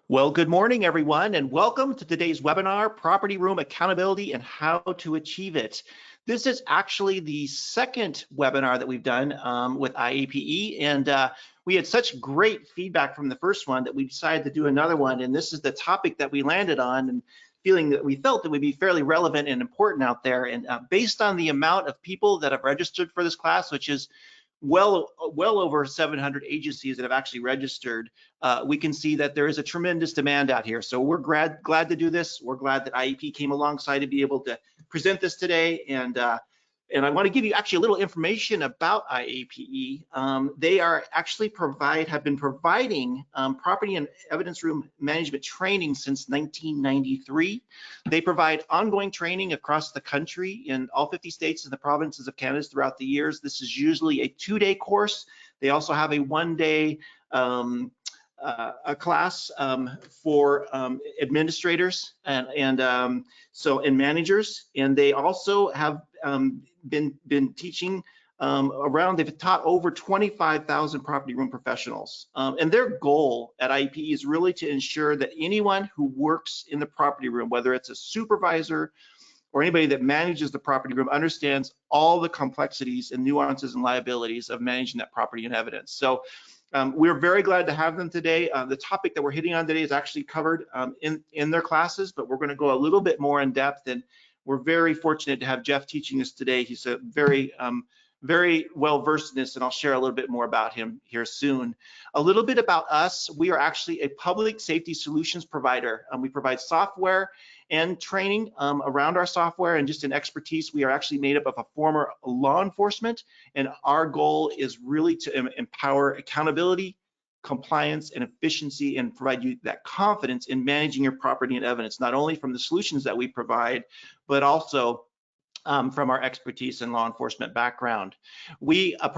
Well, good morning, everyone, and welcome to today's webinar, Property Room Accountability and How to Achieve It. This is actually the second webinar that we've done with IAPE, and we had such great feedback from the first one that we decided to do another one, and this is the topic that we landed on, and feeling that we felt it would be fairly relevant and important out there. And based on the amount of people that have registered for this class, which is well over 700 agencies that have actually registered, we can see that there is a tremendous demand out here. So we're glad to do this. We're glad that IEP came alongside to be able to present this today. And I want to give you actually a little information about IAPE. They are actually have been providing property and evidence room management training since 1993. They provide ongoing training across the country in all 50 states and the provinces of Canada throughout the years. This is usually a 2-day course. They also have a 1-day a class for administrators and managers, and they also have been teaching they've taught over 25,000 property room professionals, and their goal at IEPE is really to ensure that anyone who works in the property room, whether it's a supervisor or anybody that manages the property room, understands all the complexities and nuances and liabilities of managing that property and evidence. So we're very glad to have them today. The topic that we're hitting on today is actually covered in their classes, but we're going to go a little bit more in depth, and we're very fortunate to have Jeff teaching us today. He's a very well versed in this, and I'll share a little bit more about him here soon. A little bit about us: we are actually a public safety solutions provider. We provide software and training around our software, and just in expertise. We are actually made up of a former law enforcement, and our goal is really to empower accountability, compliance, and efficiency, and provide you that confidence in managing your property and evidence, not only from the solutions that we provide, but also from our expertise and law enforcement background. We're a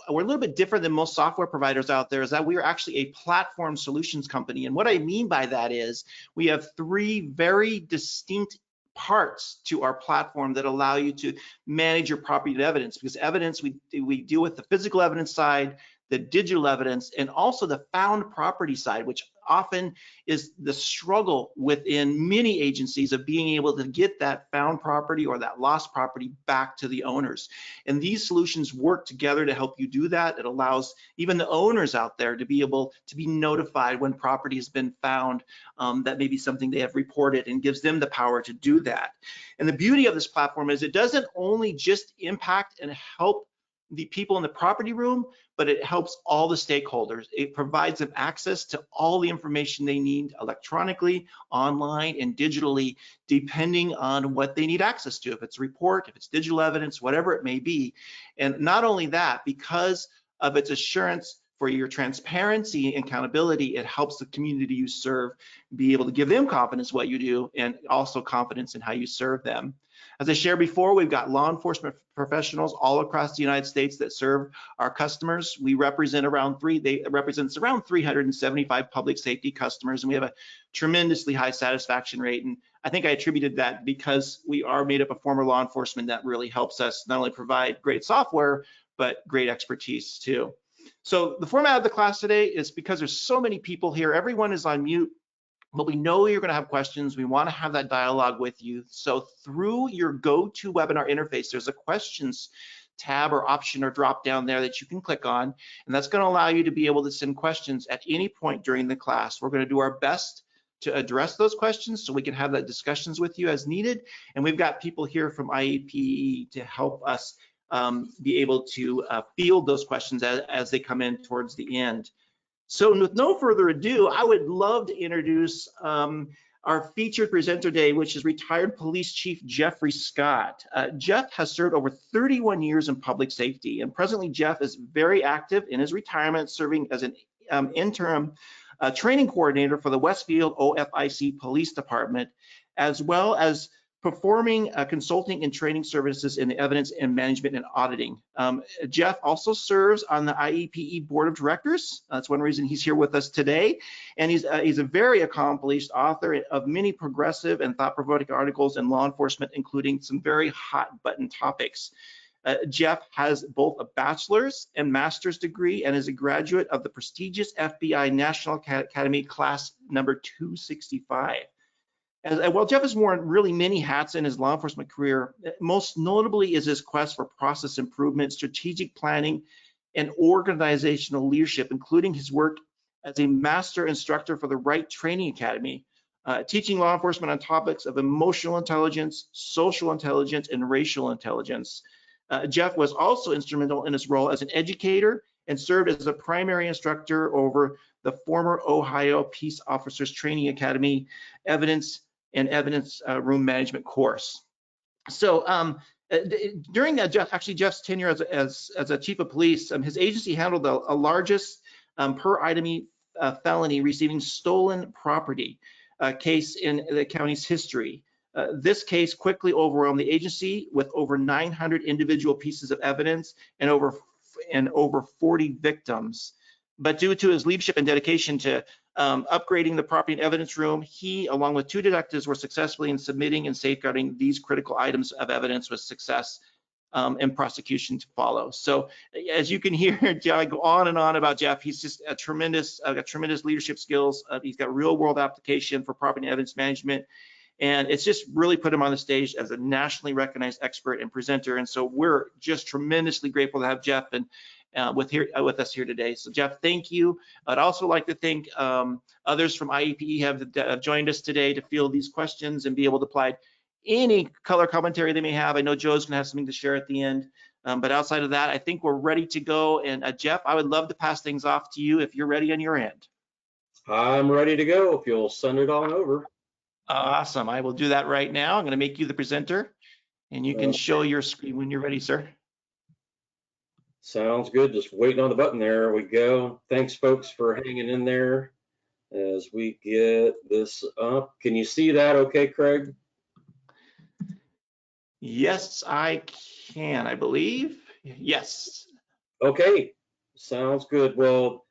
little bit different than most software providers out there, is that we are actually a platform solutions company. And what I mean by that is we have 3 very distinct parts to our platform that allow you to manage your property and evidence, because evidence, we deal with the physical evidence side, the digital evidence, and also the found property side, which often is the struggle within many agencies of being able to get that found property or that lost property back to the owners. And these solutions work together to help you do that. It allows even the owners out there to be able to be notified when property has been found that may be something they have reported, and gives them the power to do that. And the beauty of this platform is it doesn't only just impact and help the people in the property room, but it helps all the stakeholders. It provides them access to all the information they need electronically, online, and digitally, depending on what they need access to, if it's a report, if it's digital evidence, whatever it may be. And not only that, because of its assurance for your transparency and accountability, it helps the community you serve be able to give them confidence in what you do, and also confidence in how you serve them. As I shared before, we've got law enforcement professionals all across the United States that serve our customers. They represent around 375 public safety customers, and we have a tremendously high satisfaction rate. And I think I attributed that because we are made up of former law enforcement. That really helps us not only provide great software, but great expertise too. So the format of the class today is, because there's so many people here, everyone is on mute, but we know you're going to have questions. We want to have that dialogue with you. So through your GoToWebinar interface, there's a questions tab or option or drop down there that you can click on, and that's going to allow you to be able to send questions at any point during the class. We're going to do our best to address those questions so we can have that discussions with you as needed. And we've got people here from IAPE to help us be able to field those questions as they come in towards the end. So with no further ado, I would love to introduce our featured presenter today, which is retired Police Chief Jeffrey Scott. Jeff has served over 31 years in public safety, and presently Jeff is very active in his retirement, serving as an interim training coordinator for the Westfield OFIC Police Department, as well as performing consulting and training services in the evidence and management and auditing. Jeff also serves on the IEPE Board of Directors. That's one reason he's here with us today. And he's a very accomplished author of many progressive and thought-provoking articles in law enforcement, including some very hot button topics. Jeff has both a bachelor's and master's degree and is a graduate of the prestigious FBI National Academy class number 265. While Jeff has worn really many hats in his law enforcement career, most notably is his quest for process improvement, strategic planning, and organizational leadership, including his work as a master instructor for the Wright Training Academy, teaching law enforcement on topics of emotional intelligence, social intelligence, and racial intelligence. Jeff was also instrumental in his role as an educator and served as a primary instructor over the former Ohio Peace Officers Training Academy evidence room management course. So during Jeff's tenure as a chief of police, his agency handled the largest per item felony receiving stolen property case in the county's history. This case quickly overwhelmed the agency with over 900 individual pieces of evidence and over 40 victims. But due to his leadership and dedication to upgrading the property and evidence room, he, along with 2 detectives, were successfully in submitting and safeguarding these critical items of evidence with success and prosecution to follow. So as you can hear, I go on and on about Jeff. He's just got tremendous leadership skills. He's got real world application for property and evidence management. And it's just really put him on the stage as a nationally recognized expert and presenter. And so we're just tremendously grateful to have Jeff and with us here today. So Jeff, thank you. I'd also like to thank others from IAPE have joined us today to field these questions and be able to provide any color commentary they may have. I know Joe's gonna have something to share at the end. But outside of that, I think we're ready to go. And Jeff, I would love to pass things off to you if you're ready on your end. I'm ready to go if you'll send it on over. Awesome. I will do that right now. I'm going to make you the presenter and you can show your screen when you're ready, sir. Sounds good. Just waiting on the button. There we go. Thanks, folks, for hanging in there as we get this up. Can you see that okay, Craig? Yes, I can, I believe. Yes. Okay. Sounds good. Well,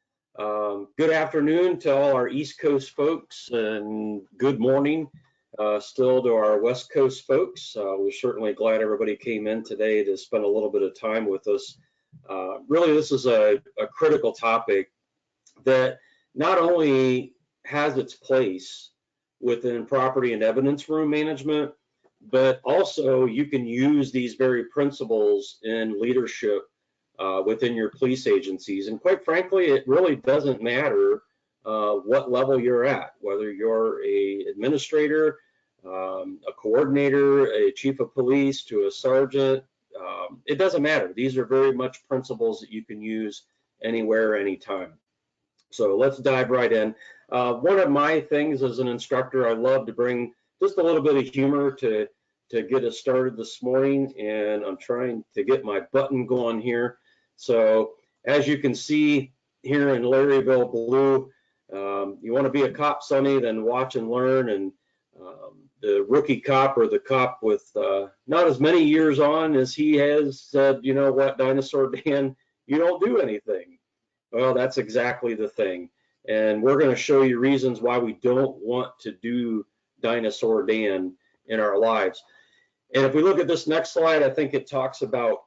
good afternoon to all our East Coast folks and good morning still to our West Coast folks. We're certainly glad everybody came in today to spend a little bit of time with us. Really, this is a critical topic that not only has its place within property and evidence room management, but also you can use these very principles in leadership within your police agencies. And quite frankly, it really doesn't matter what level you're at, whether you're a administrator, a coordinator, a chief of police to a sergeant, it doesn't matter. These are very much principles that you can use anywhere, anytime. So let's dive right in. One of my things as an instructor, I love to bring just a little bit of humor to get us started this morning, and I'm trying to get my button going here. So as you can see here in Larryville Blue, you want to be a cop, Sonny, then watch and learn. And the rookie cop or the cop with not as many years on as he has said, you know what, Dinosaur Dan, you don't do anything. Well, that's exactly the thing. And we're going to show you reasons why we don't want to do Dinosaur Dan in our lives. And if we look at this next slide, I think it talks about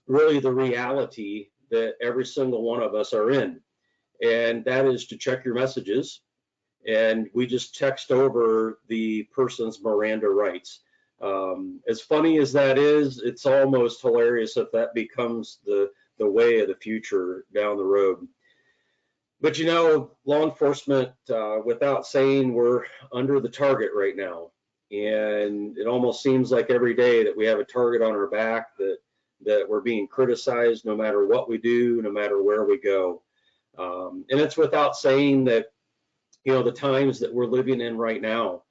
really the reality that every single one of us are in. And that is to check your messages. And we just text over the person's Miranda rights. As funny as that is, it's almost hilarious if that becomes the way of the future down the road. But you know, law enforcement, without saying, we're under the target right now. And it almost seems like every day that we have a target on our back, that we're being criticized no matter what we do, no matter where we go. And it's without saying that, you know, the times that we're living in right now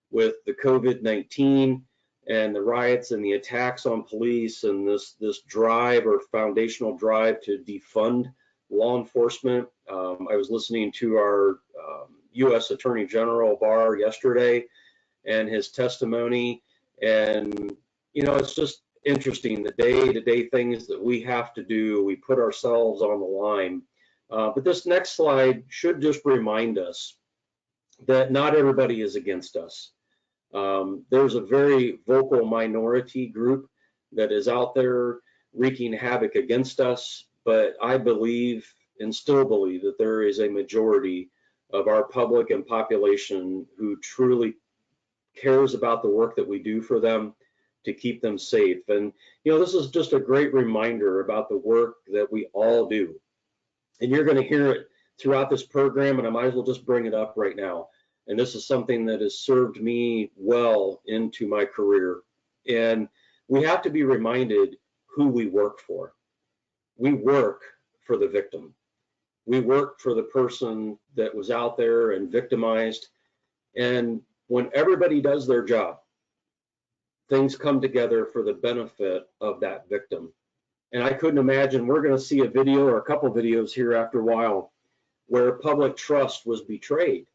with the COVID-19 and the riots and the attacks on police and this drive or foundational drive to defund law enforcement. I was listening to our U.S. Attorney General Barr yesterday and his testimony, and you know, it's just interesting the day-to-day things that we have to do. We put ourselves on the line. But this next slide should just remind us that not everybody is against us. There's a very vocal minority group that is out there wreaking havoc against us, but I believe and still believe that there is a majority of our public and population who truly cares about the work that we do for them to keep them safe. And, this is just a great reminder about the work that we all do. And you're going to hear it throughout this program, and I might as well just bring it up right now. And this is something that has served me well into my career. And we have to be reminded who we work for. We work for the victim. We work for the person that was out there and victimized. And when everybody does their job, things come together for the benefit of that victim. And I couldn't imagine, we're going to see a video or a couple videos here after a while where public trust was betrayed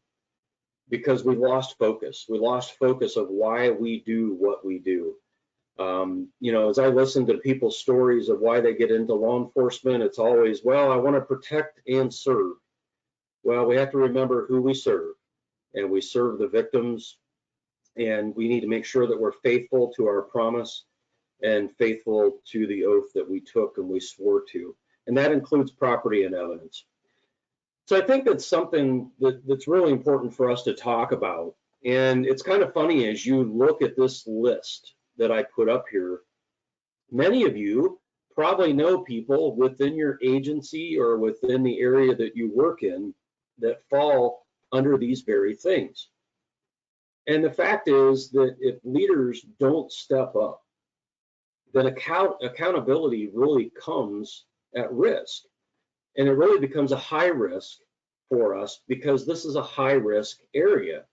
because we lost focus. We lost focus of why we do what we do. As I listen to people's stories of why they get into law enforcement, it's always, well, I want to protect and serve. Well, we have to remember who we serve, and we serve the victims, and we need to make sure that we're faithful to our promise and faithful to the oath that we took and we swore to. And that includes property and evidence. So I think that's something that's really important for us to talk about. And it's kind of funny as you look at this list that I put up here, many of you probably know people within your agency or within the area that you work in that fall under these very things. And the fact is that if leaders don't step up, then accountability really comes at risk. And it really becomes a high risk for us because this is a high risk area.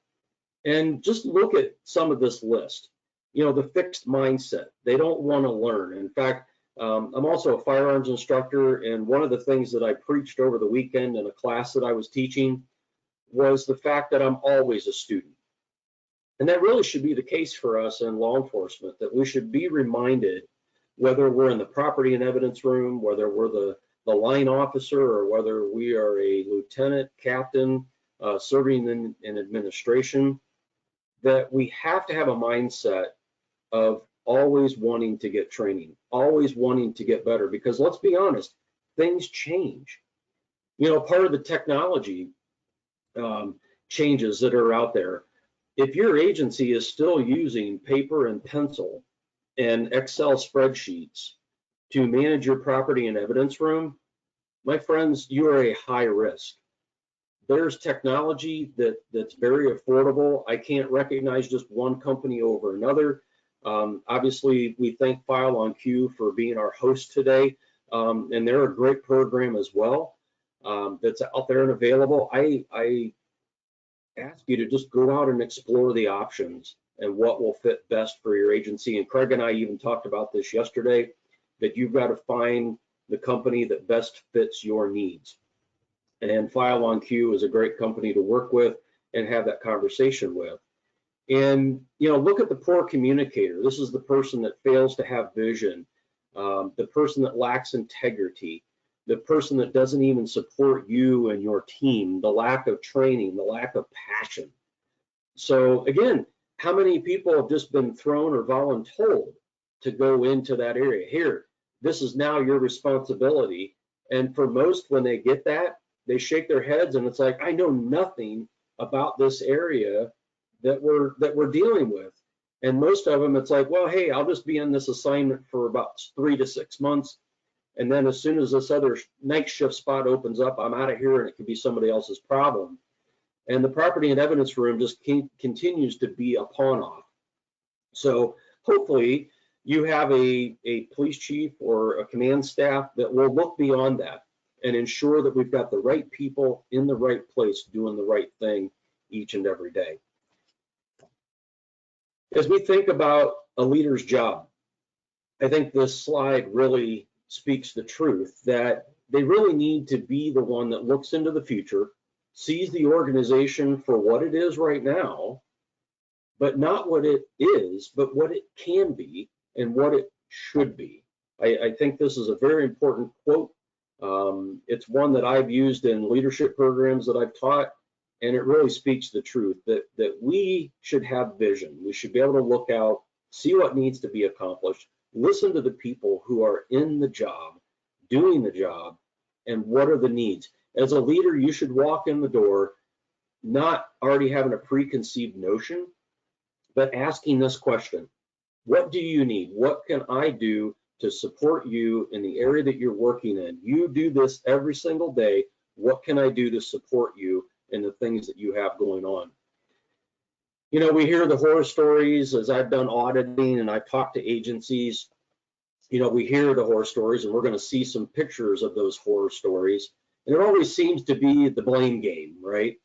And just look at some of this list. The fixed mindset, they don't want to learn. In fact, I'm also a firearms instructor, and one of the things that I preached over the weekend in a class that I was teaching was the fact that I'm always a student. And that really should be the case for us in law enforcement, that we should be reminded, whether we're in the property and evidence room, whether we're the line officer, or whether we are a lieutenant, captain, serving in administration, that we have to have a mindset of always wanting to get training, always wanting to get better, because let's be honest, things change. Part of the technology changes that are out there. If your agency is still using paper and pencil and Excel spreadsheets to manage your property and evidence room, my friends, you are a high risk. There's technology that's very affordable. I can't recognize just one company over another. Obviously, we thank FileOnQ for being our host today, and they're a great program as well that's out there and available. I ask you to just go out and explore the options and what will fit best for your agency. And Craig and I even talked about this yesterday, that you've got to find the company that best fits your needs. And FileOnQ is a great company to work with and have that conversation with. And, look at the poor communicator. This is the person that fails to have vision, the person that lacks integrity, the person that doesn't even support you and your team, the lack of training, the lack of passion. So again, how many people have just been thrown or voluntold to go into that area? Here, this is now your responsibility. And for most, when they get that, they shake their heads and it's like, I know nothing about this area that we're dealing with. And most of them, it's like, well, hey, I'll just be in this assignment for about 3 to 6 months. And then as soon as this other night shift spot opens up, I'm out of here, and it could be somebody else's problem. And the property and evidence room just continues to be a pawn off. So hopefully you have a police chief or a command staff that will look beyond that and ensure that we've got the right people in the right place doing the right thing each and every day. As we think about a leader's job, I think this slide really speaks the truth that they really need to be the one that looks into the future, sees the organization for what it is right now, but not what it is, but what it can be and what it should be. I think this is a very important quote. It's one that I've used in leadership programs that I've taught, and it really speaks the truth that we should have vision. We should be able to look out, see what needs to be accomplished, Listen to the people who are in the job, doing the job, and what are the needs. As a leader, you should walk in the door not already having a preconceived notion, but asking this question: what do you need? What can I do to support you in the area that you're working in? You do this every single day. What can I do to support you in the things that you have going on? You know, we hear the horror stories as I've done auditing and I've talked to agencies. You know, we hear the horror stories, and we're going to see some pictures of those horror stories. And it always seems to be the blame game, right?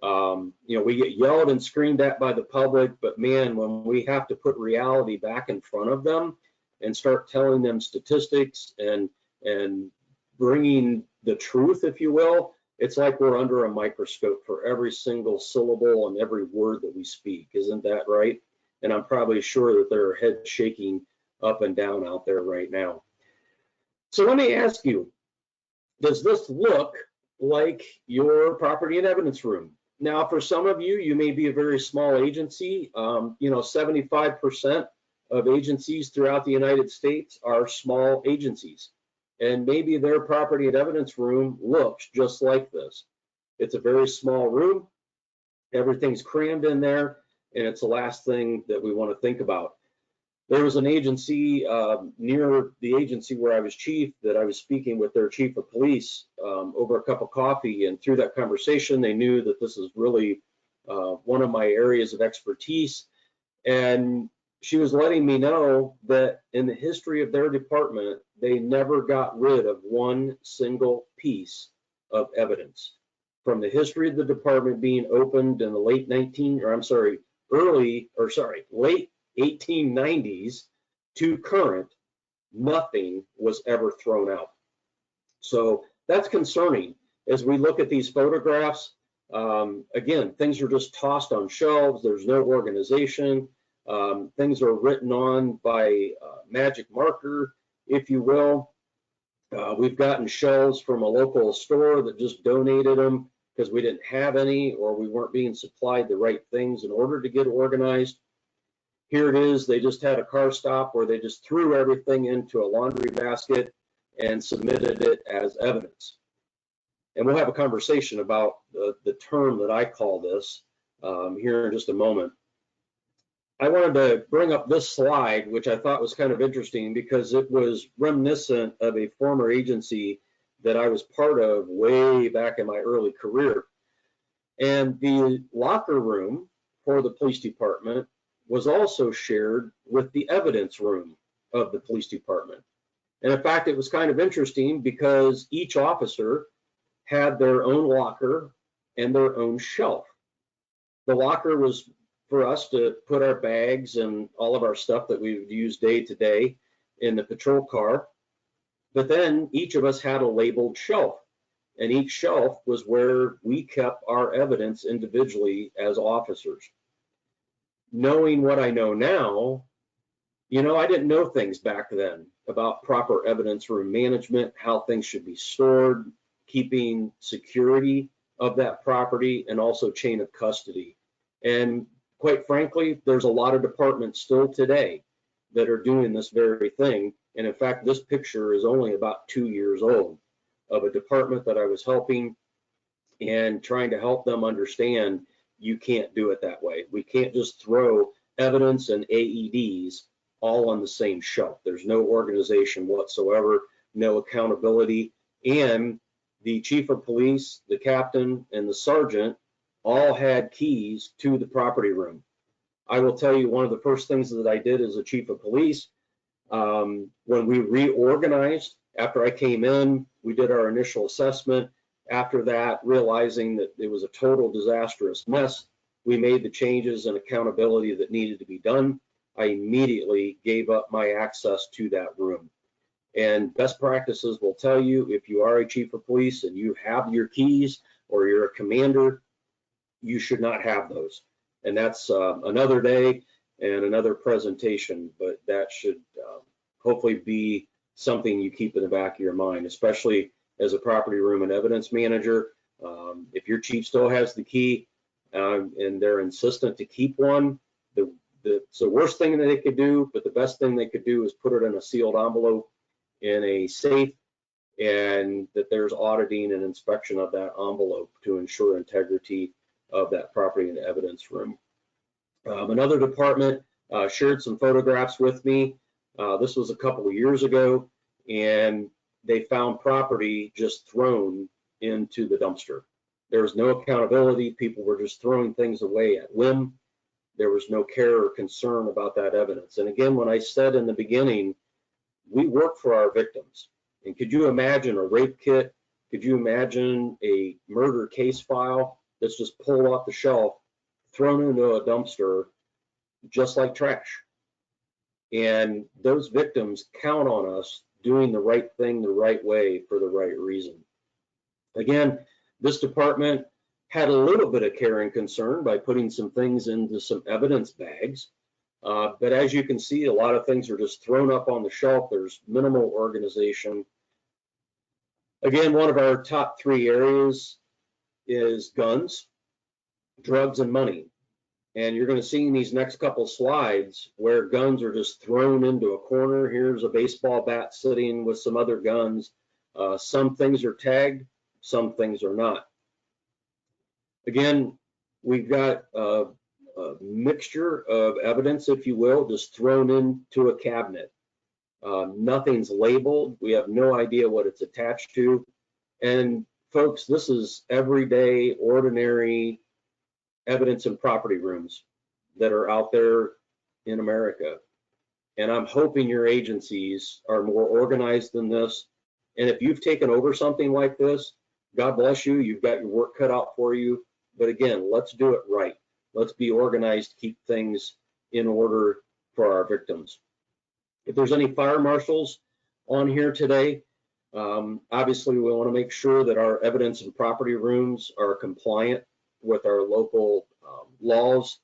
You know, we get yelled and screamed at by the public, but man, when we have to put reality back in front of them and start telling them statistics and bringing the truth, if you will, it's like we're under a microscope for every single syllable and every word that we speak. Isn't that right? And I'm probably sure that there are heads shaking up and down out there right now. So let me ask you, does this look like your property and evidence room? Now, for some of you, you may be a very small agency. You know, 75% of agencies throughout the United States are small agencies. And maybe their property and evidence room looks just like this. It's a very small room. Everything's crammed in there, and it's the last thing that we want to think about. There was an agency near the agency where I was chief that I was speaking with their chief of police over a cup of coffee, and through that conversation, they knew that this is really one of my areas of expertise. And she was letting me know that in the history of their department, they never got rid of one single piece of evidence. From the history of the department being opened in the late 1890s to current, nothing was ever thrown out. So that's concerning. As we look at these photographs, again, things are just tossed on shelves. There's no organization. Things are written on by magic marker, if you will. We've gotten shelves from a local store that just donated them because we didn't have any, or we weren't being supplied the right things in order to get organized. Here it is, they just had a car stop where they just threw everything into a laundry basket and submitted it as evidence. And we'll have a conversation about the term that I call this here in just a moment. I wanted to bring up this slide, which I thought was kind of interesting because it was reminiscent of a former agency that I was part of way back in my early career. And the locker room for the police department was also shared with the evidence room of the police department. And in fact, it was kind of interesting because each officer had their own locker and their own shelf. The locker was for us to put our bags and all of our stuff that we would use day to day in the patrol car. But then each of us had a labeled shelf, and each shelf was where we kept our evidence individually as officers. Knowing what I know now, you know, I didn't know things back then about proper evidence room management, how things should be stored, keeping security of that property, and also chain of custody. And quite frankly, there's a lot of departments still today that are doing this very thing. And in fact, this picture is only about 2 years old of a department that I was helping and trying to help them understand you can't do it that way. We can't just throw evidence and AEDs all on the same shelf. There's no organization whatsoever, no accountability. And the chief of police, the captain, and the sergeant all had keys to the property room. I will tell you, one of the first things that I did as a chief of police, when we reorganized, after I came in, we did our initial assessment. After that, realizing that it was a total disastrous mess, we made the changes and accountability that needed to be done. I immediately gave up my access to that room. And best practices will tell you, if you are a chief of police and you have your keys or you're a commander, you should not have those. And that's another day and another presentation, but that should hopefully be something you keep in the back of your mind, especially as a property room and evidence manager. If your chief still has the key and they're insistent to keep one, it's the worst thing that they could do, but the best thing they could do is put it in a sealed envelope in a safe, and that there's auditing and inspection of that envelope to ensure integrity of that property and evidence room. Another department shared some photographs with me. This was a couple of years ago, and they found property just thrown into the dumpster. There was no accountability. People were just throwing things away at whim. There was no care or concern about that evidence. And again, when I said in the beginning, we work for our victims. And could you imagine a rape kit? Could you imagine a murder case file that's just pulled off the shelf, thrown into a dumpster, just like trash? And those victims count on us doing the right thing the right way for the right reason. Again, this department had a little bit of care and concern by putting some things into some evidence bags. But as you can see, a lot of things are just thrown up on the shelf. There's minimal organization. Again, one of our top 3 areas is guns, drugs, and money. And you're going to see in these next couple slides where guns are just thrown into a corner. Here's a baseball bat sitting with some other guns. Some things are tagged, some things are not. Again, we've got a mixture of evidence, if you will, just thrown into a cabinet. Nothing's labeled. We have no idea what it's attached to. And folks, this is everyday, ordinary evidence in property rooms that are out there in America. And I'm hoping your agencies are more organized than this. And if you've taken over something like this, God bless you, you've got your work cut out for you. But again, let's do it right. Let's be organized, keep things in order for our victims. If there's any fire marshals on here today, obviously we want to make sure that our evidence and property rooms are compliant with our local laws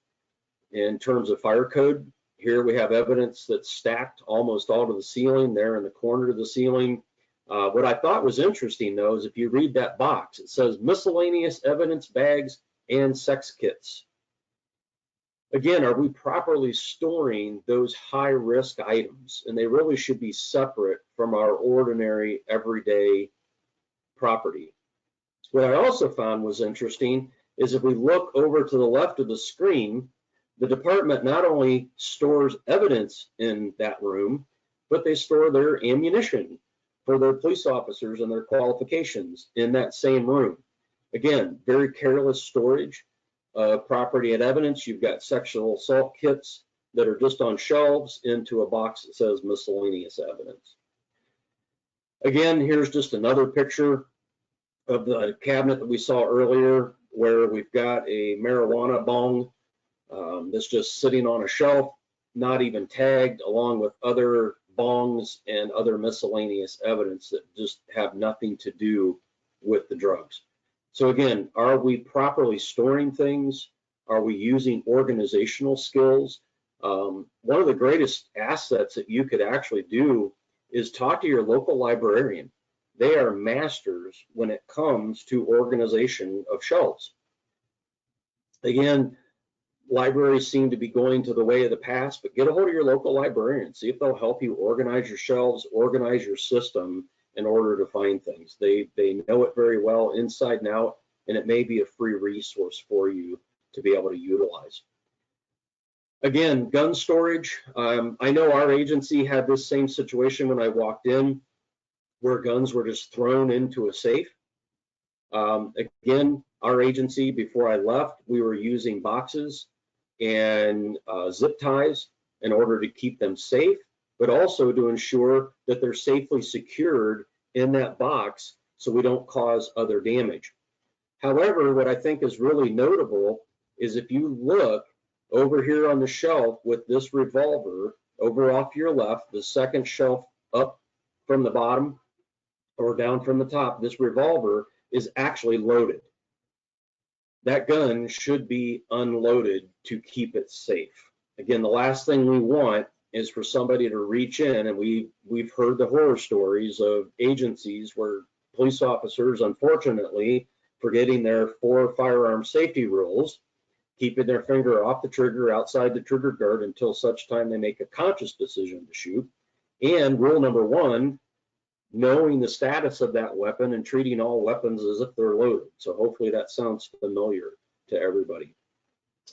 in terms of fire code. Here we have evidence that's stacked almost all to the ceiling, there in the corner of the ceiling. What I thought was interesting though is if you read that box, it says miscellaneous evidence bags and sex kits. Again, are we properly storing those high risk items? And they really should be separate from our ordinary everyday property. What I also found was interesting is if we look over to the left of the screen, the department not only stores evidence in that room, but they store their ammunition for their police officers and their qualifications in that same room. Again, very careless storage of property and evidence. You've got sexual assault kits that are just on shelves into a box that says miscellaneous evidence. Again, here's just another picture of the cabinet that we saw earlier where we've got a marijuana bong that's just sitting on a shelf, not even tagged, along with other bongs and other miscellaneous evidence that just have nothing to do with the drugs. So again, are we properly storing things? Are we using organizational skills? One of the greatest assets that you could actually do is talk to your local librarian. They are masters when it comes to organization of shelves. Again, libraries seem to be going to the way of the past, but get a hold of your local librarian. See if they'll help you organize your shelves, organize your system in order to find things. They know it very well inside and out, and it may be a free resource for you to be able to utilize. Again, gun storage. I know our agency had this same situation when I walked in, where guns were just thrown into a safe. Again, our agency, before I left, we were using boxes and zip ties in order to keep them safe, but also to ensure that they're safely secured in that box so we don't cause other damage. However, what I think is really notable is if you look over here on the shelf with this revolver, over off your left, the second shelf up from the bottom or down from the top, this revolver is actually loaded. That gun should be unloaded to keep it safe. Again, the last thing we want is for somebody to reach in, and we've heard the horror stories of agencies where police officers, unfortunately, forgetting their 4 firearm safety rules, keeping their finger off the trigger, outside the trigger guard until such time they make a conscious decision to shoot. And rule number 1, knowing the status of that weapon and treating all weapons as if they're loaded. So hopefully that sounds familiar to everybody.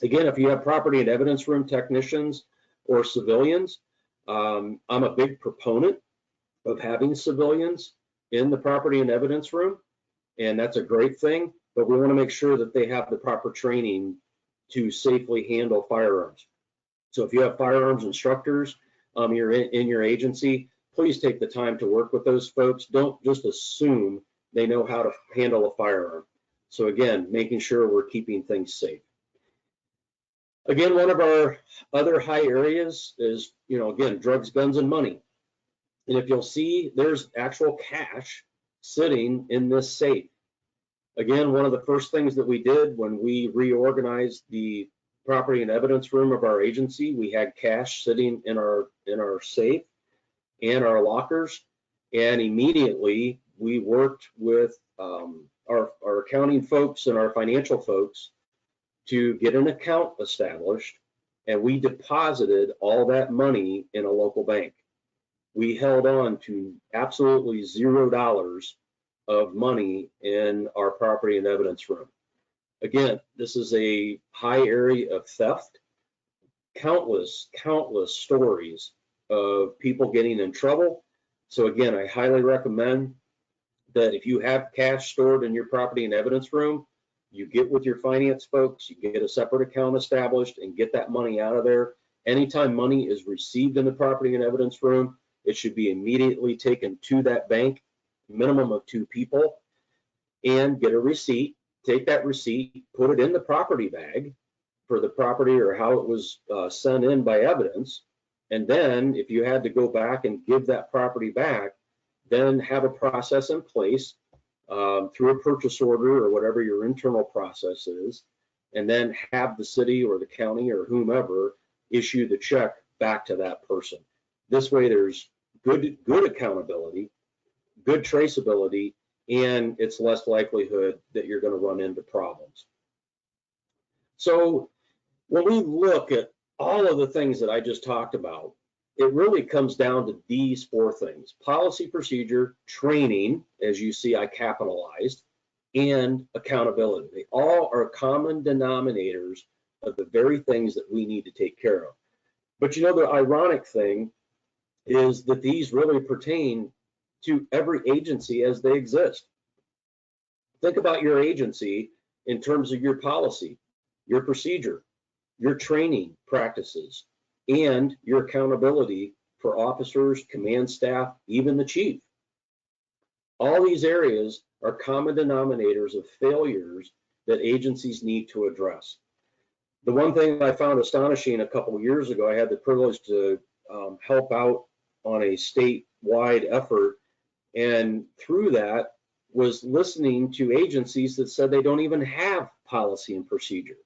Again, if you have property and evidence room technicians or civilians, I'm a big proponent of having civilians in the property and evidence room, and that's a great thing, but we want to make sure that they have the proper training to safely handle firearms. So if you have firearms instructors you're in your agency, please take the time to work with those folks. Don't just assume they know how to handle a firearm. So again, making sure we're keeping things safe. Again, one of our other high areas is, again, drugs, guns, and money. And if you'll see, there's actual cash sitting in this safe. Again, one of the first things that we did when we reorganized the property and evidence room of our agency, we had cash sitting in our safe and our lockers. And immediately we worked with our accounting folks and our financial folks to get an account established, and we deposited all that money in a local bank. We held on to absolutely $0 of money in our property and evidence room. Again, this is a high area of theft. Countless stories of people getting in trouble. So again, I highly recommend that if you have cash stored in your property and evidence room, you get with your finance folks, you get a separate account established and get that money out of there. Anytime money is received in the property and evidence room, it should be immediately taken to that bank, minimum of 2 people, and get a receipt. Take that receipt, put it in the property bag for the property or how it was sent in by evidence. And then if you had to go back and give that property back, then have a process in place through a purchase order or whatever your internal process is, and then have the city or the county or whomever issue the check back to that person. This way there's good accountability, good traceability, and it's less likelihood that you're going to run into problems. So when we look at all of the things that I just talked about, it really comes down to these 4 things: policy, procedure, training, as you see I capitalized, and accountability. They all are common denominators of the very things that we need to take care of. But the ironic thing is that these really pertain to every agency as they exist. Think about your agency in terms of your policy, your procedure, your training practices, and your accountability for officers, command staff, even the chief. All these areas are common denominators of failures that agencies need to address. The one thing I found astonishing a couple of years ago, I had the privilege to help out on a statewide effort, and through that was listening to agencies that said they don't even have policy and procedure.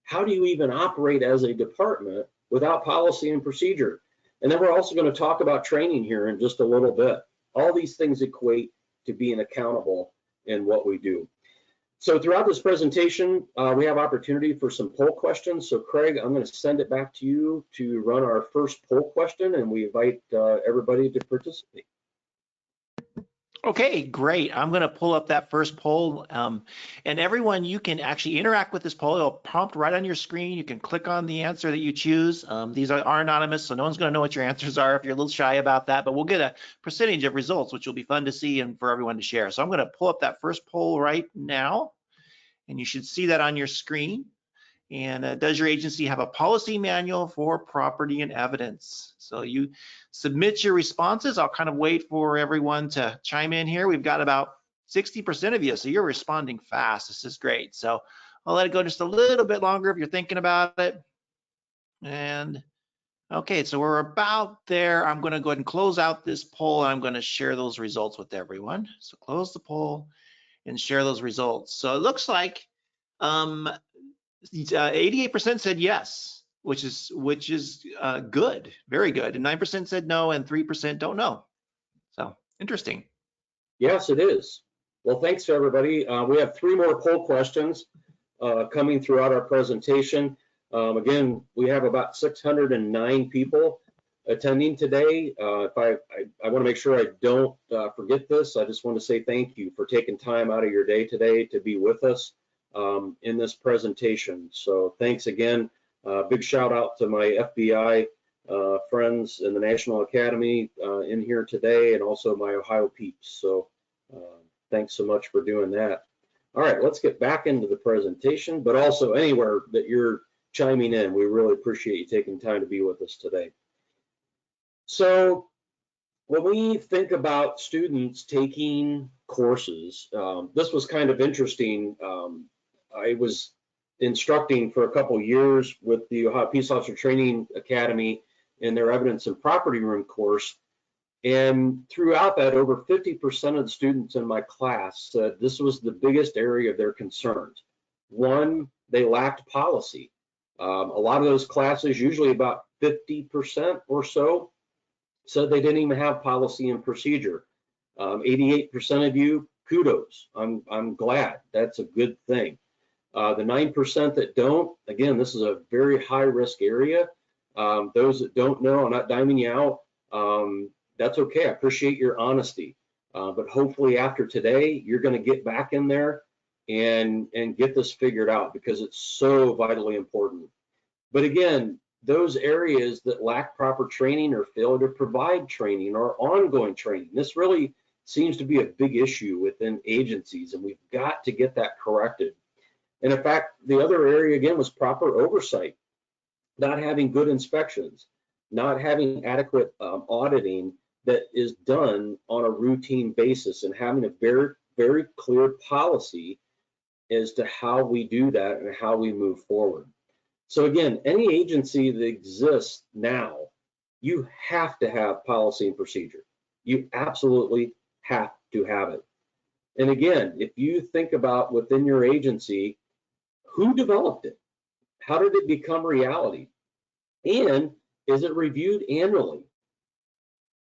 How do you even operate as a department without policy and procedure? And then we're also going to talk about training here in just a little bit. All these things equate to being accountable in what we do. So throughout this presentation, we have opportunity for some poll questions. So Craig, I'm going to send it back to you to run our first poll question, and we invite everybody to participate. Okay, great. I'm going to pull up that first poll, and everyone, you can actually interact with this poll. It'll prompt right on your screen. You can click on the answer that you choose. These are anonymous, so no one's going to know what your answers are if you're a little shy about that, but we'll get a percentage of results, which will be fun to see and for everyone to share. So I'm going to pull up that first poll right now, and you should see that on your screen. And does your agency have a policy manual for property and evidence? So you submit your responses. I'll kind of wait for everyone to chime in here. We've got about 60% of you, so you're responding fast. This is great. So I'll let it go just a little bit longer if you're thinking about it. And okay, so we're about there. I'm going to go ahead and close out this poll, and I'm going to share those results with everyone. So close the poll and share those results. So it looks like 88% said yes, which is good, very good. And 9% said no, and 3% don't know. So interesting. Yes, it is. Well, thanks to everybody. We have 3 more poll questions. coming throughout our presentation. Again, we have about 609 people attending today. I want to make sure I don't forget this. I just want to say thank you for taking time out of your day today to be with us in this presentation. So thanks again. Big shout out to my FBI friends in the National Academy in here today, and also my Ohio peeps. So thanks so much for doing that. All right, let's get back into the presentation, but also anywhere that you're chiming in, we really appreciate you taking time to be with us today. So when we think about students taking courses, this was kind of interesting. I was instructing for a couple years with the Ohio Peace Officer Training Academy in their Evidence and Property Room course. And throughout that, over 50% of the students in my class said this was the biggest area of their concerns. One, they lacked policy. A lot of those classes, usually about 50% or so, said they didn't even have policy and procedure. 88% of you, kudos. I'm glad. That's a good thing. The 9% that don't, again, this is a very high risk area. Those that don't know, I'm not diming you out. That's okay. I appreciate your honesty. But hopefully after today, you're going to get back in there and get this figured out, because it's so vitally important. But again, those areas that lack proper training or fail to provide training or ongoing training, this really seems to be a big issue within agencies, and we've got to get that corrected. And in fact, the other area again was proper oversight, not having good inspections, not having adequate auditing that is done on a routine basis, and having a very, very clear policy as to how we do that and how we move forward. So again, any agency that exists now, you have to have policy and procedure. You absolutely have to have it. And again, if you think about within your agency, who developed it? How did it become reality? And is it reviewed annually?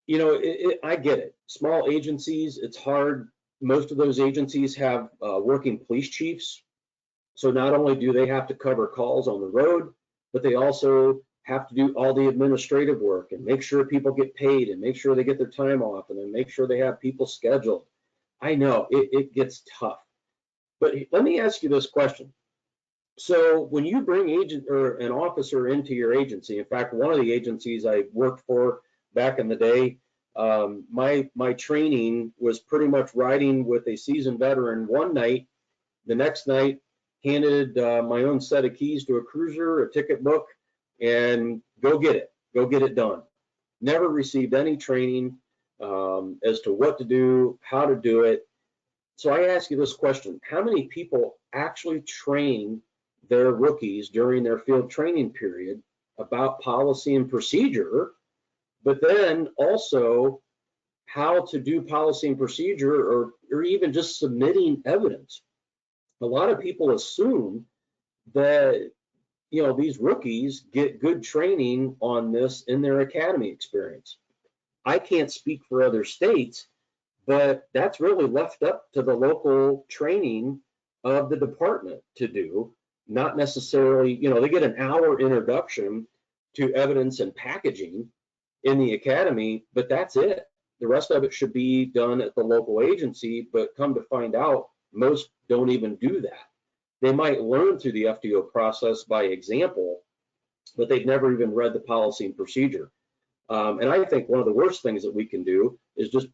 You know, I get it. Small agencies, it's hard. Most of those agencies have working police chiefs. So not only do they have to cover calls on the road, but they also have to do all the administrative work and make sure people get paid and make sure they get their time off and then make sure they have people scheduled. I know it gets tough. But let me ask you this question. So when you bring agent or an officer into your agency, in fact, one of the agencies I worked for back in the day, my training was pretty much riding with a seasoned veteran one night. The next night, handed my own set of keys to a cruiser, a ticket book, and go get it done. Never received any training as to what to do, how to do it. So I ask you this question: how many people actually train their rookies during their field training period about policy and procedure, but then also how to do policy and procedure, or even just submitting evidence? A lot of people assume that, you know, these rookies get good training on this in their academy experience. I can't speak for other states, but that's really left up to the local training of the department to do, not necessarily, you know, they get an hour introduction to evidence and packaging in the academy, but that's it. The rest of it should be done at the local agency, but come to find out, most don't even do that. They might learn through the FTO process by example, but they've never even read the policy and procedure. And I think one of the worst things that we can do is just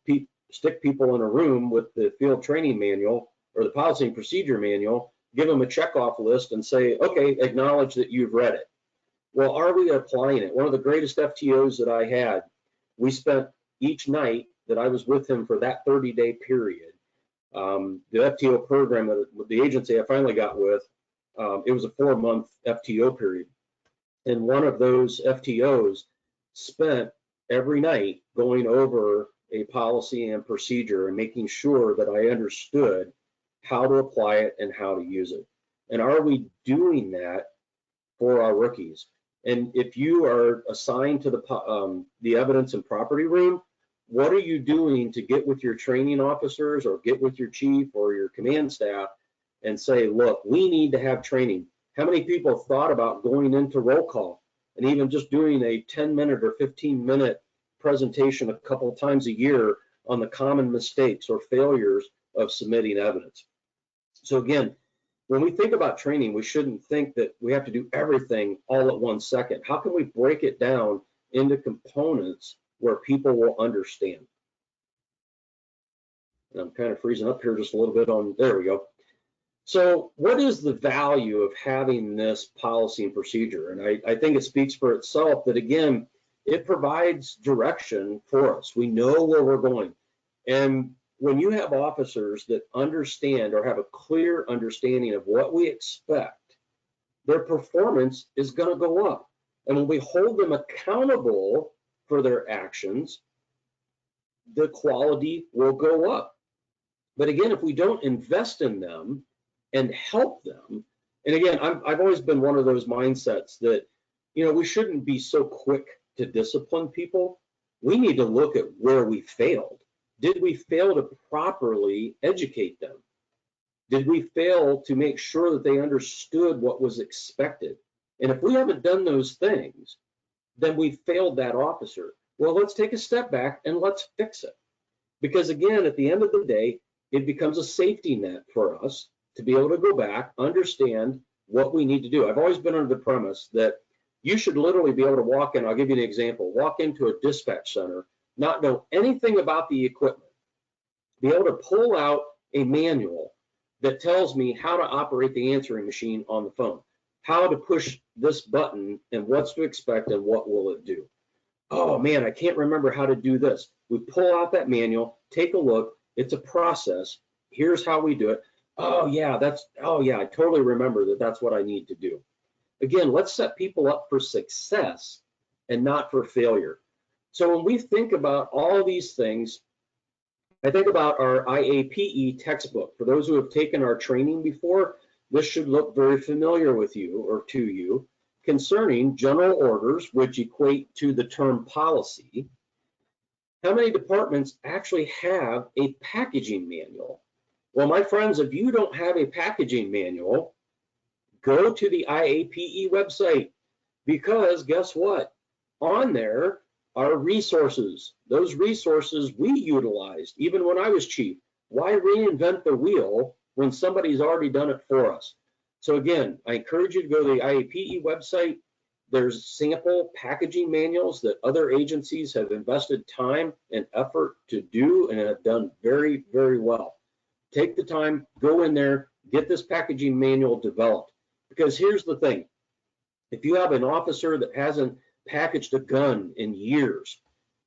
stick people in a room with the field training manual or the policy and procedure manual, give them a checkoff list and say, okay, acknowledge that you've read it. Well, are we applying it? One of the greatest FTOs that I had, we spent each night that I was with him for that 30-day period, the FTO program with the agency I finally got with, it was a 4-month FTO period. And one of those FTOs spent every night going over a policy and procedure and making sure that I understood how to apply it and how to use it. And are we doing that for our rookies? And if you are assigned to the evidence and property room, what are you doing to get with your training officers or get with your chief or your command staff and say, look, we need to have training. How many people have thought about going into roll call and even just doing a 10-minute or 15-minute presentation a couple of times a year on the common mistakes or failures of submitting evidence? So again, when we think about training, we shouldn't think that we have to do everything all at 1 second. How can we break it down into components where people will understand? And I'm kind of freezing up here just a little bit on, there we go. So what is the value of having this policy and procedure? And I think it speaks for itself that, again, it provides direction for us. We know where we're going. And when you have officers that understand or have a clear understanding of what we expect, their performance is going to go up. And when we hold them accountable for their actions, the quality will go up. But again, if we don't invest in them and help them, and again, I've always been one of those mindsets that, you know, we shouldn't be so quick to discipline people. We need to look at where we failed. Did we fail to properly educate them? Did we fail to make sure that they understood what was expected? And if we haven't done those things, then we failed that officer. Well, let's take a step back and let's fix it. Because again, at the end of the day, it becomes a safety net for us to be able to go back, understand what we need to do. I've always been under the premise that you should literally be able to walk in. I'll give you an example. Walk into a dispatch center, not know anything about the equipment, be able to pull out a manual that tells me how to operate the answering machine on the phone, how to push this button and what's to expect and what will it do. Oh man, I can't remember how to do this. We pull out that manual, take a look. It's a process. Here's how we do it. Oh yeah, I totally remember that that's what I need to do. Again, let's set people up for success and not for failure. So when we think about all these things, I think about our IAPE textbook. For those who have taken our training before, this should look very familiar with you or to you concerning general orders, which equate to the term policy. How many departments actually have a packaging manual? Well, my friends, if you don't have a packaging manual, go to the IAPE website, because guess what? On there are resources. Those resources we utilized even when I was chief. Why reinvent the wheel when somebody's already done it for us? So again, I encourage you to go to the IAPE website. There's sample packaging manuals that other agencies have invested time and effort to do and have done very, very well. Take the time, go in there, get this packaging manual developed. Because here's the thing, if you have an officer that hasn't packaged a gun in years,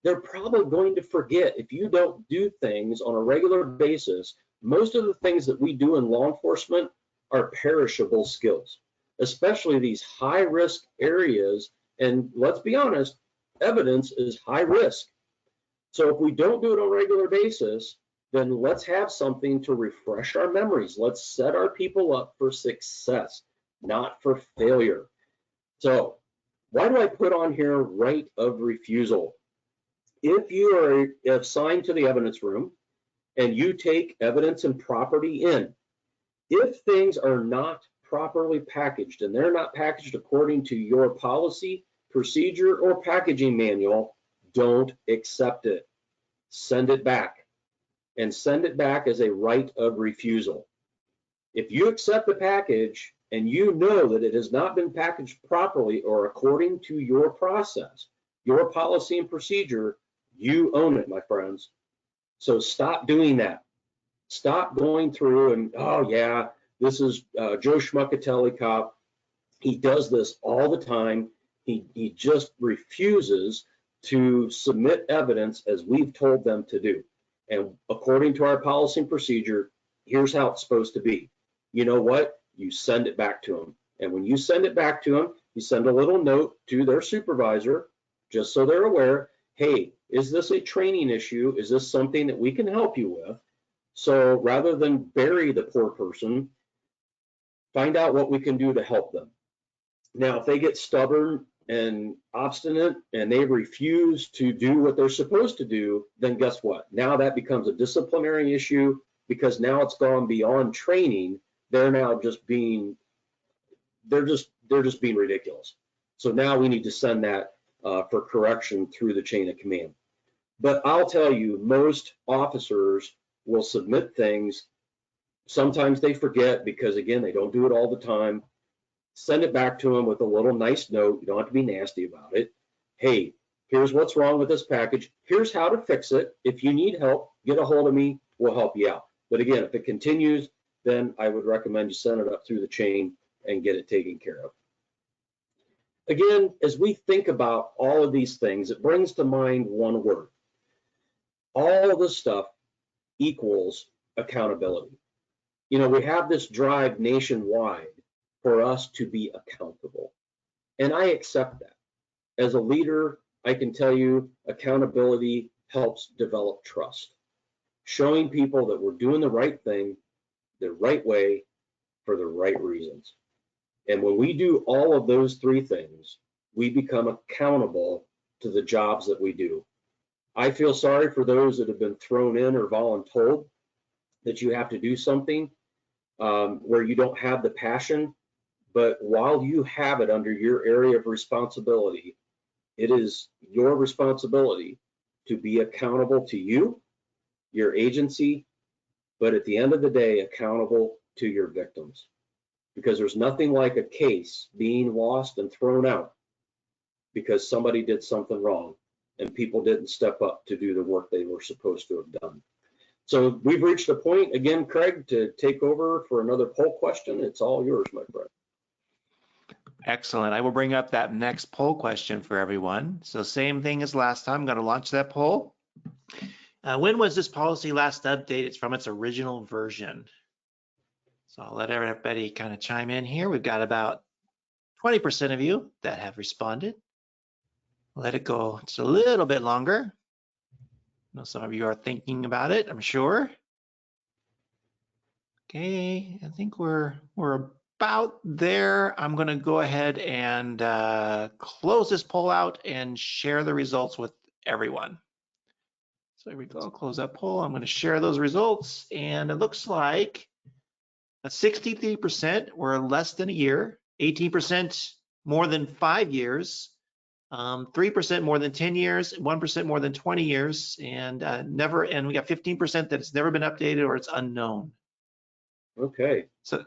they're probably going to forget. If you don't do things on a regular basis, most of the things that we do in law enforcement are perishable skills, especially these high risk areas. And let's be honest, evidence is high risk. So if we don't do it on a regular basis, then let's have something to refresh our memories. Let's set our people up for success, not for failure. So why do I put on here right of refusal? If you are assigned to the evidence room and you take evidence and property in, if things are not properly packaged and they're not packaged according to your policy, procedure, or packaging manual, don't accept it. Send it back, and send it back as a right of refusal. If you accept the package and you know that it has not been packaged properly or according to your process, your policy and procedure, you own it, my friends. So stop doing that. Stop going through and, oh yeah, this is Joe Schmuckatelli cop. He does this all the time. He just refuses to submit evidence as we've told them to do. And according to our policy and procedure, here's how it's supposed to be. You know what? You send it back to them. And when you send it back to them, you send a little note to their supervisor, just so they're aware, hey, is this a training issue? Is this something that we can help you with? So rather than bury the poor person, find out what we can do to help them. Now, if they get stubborn and obstinate and they refuse to do what they're supposed to do, then guess what? Now that becomes a disciplinary issue, because now it's gone beyond training. they're now just being, they're just being ridiculous. So now we need to send that for correction through the chain of command. But I'll tell you, most officers will submit things. Sometimes they forget because, again, they don't do it all the time. Send it back to them with a little nice note. You don't have to be nasty about it. Hey, here's what's wrong with this package. Here's how to fix it. If you need help, get a hold of me. We'll help you out. But again, if it continues, then I would recommend you send it up through the chain and get it taken care of. Again, as we think about all of these things, it brings to mind one word. All of this stuff equals accountability. You know, we have this drive nationwide for us to be accountable. And I accept that. As a leader, I can tell you accountability helps develop trust. Showing people that we're doing the right thing, the right way, for the right reasons. And when we do all of those three things, we become accountable to the jobs that we do. I feel sorry for those that have been thrown in or voluntold that you have to do something where you don't have the passion, but while you have it under your area of responsibility, it is your responsibility to be accountable to you, your agency, but at the end of the day, accountable to your victims. Because there's nothing like a case being lost and thrown out because somebody did something wrong and people didn't step up to do the work they were supposed to have done. So we've reached a point, again, Craig, to take over for another poll question. It's all yours, my friend. Excellent. I will bring up that next poll question for everyone. So same thing as last time. I'm going to launch that poll. When was this policy last updated? It's from its original version. So I'll let everybody kind of chime in here. We've got about 20% of you that have responded. Let it go just a little bit longer. I know some of you are thinking about it, I'm sure. Okay, I think we're about there. I'm going to go ahead and close this poll out and share the results with everyone. So here we go, close that poll. I'm going to share those results, and it looks like 63% were less than a year, 18% more than 5 years, 3% more than 10 years, 1% more than 20 years, and we got 15% that it's never been updated or it's unknown. Okay. So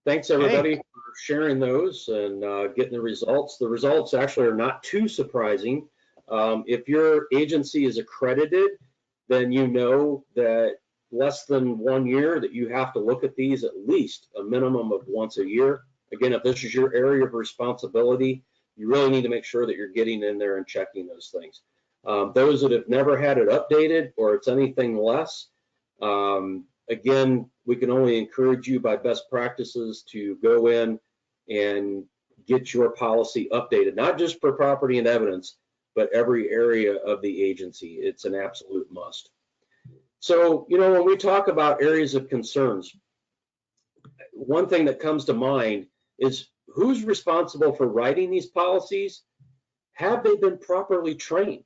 thanks everybody for sharing those and getting the results. The results actually are not too surprising. If your agency is accredited, then you know that less than 1 year that you have to look at these at least a minimum of once a year. Again, if this is your area of responsibility, you really need to make sure that you're getting in there and checking those things. Those that have never had it updated or it's anything less, again, we can only encourage you by best practices to go in and get your policy updated, not just for property and evidence, but every area of the agency. It's an absolute must. So, you know, when we talk about areas of concerns, one thing that comes to mind is who's responsible for writing these policies? Have they been properly trained?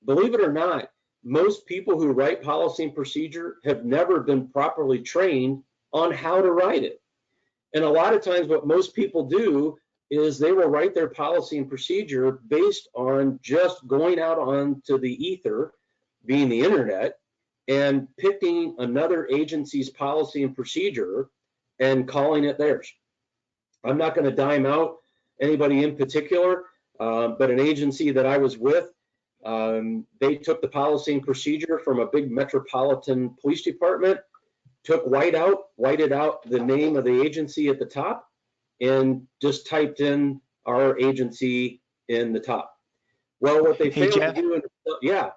Believe it or not, most people who write policy and procedure have never been properly trained on how to write it. And a lot of times what most people do is they will write their policy and procedure based on just going out onto the ether, being the internet, and picking another agency's policy and procedure and calling it theirs. I'm not going to dime out anybody in particular, but an agency that I was with, they took the policy and procedure from a big metropolitan police department, took whited out the name of the agency at the top, and just typed in our agency in the top. Well, what they failed to do, yeah.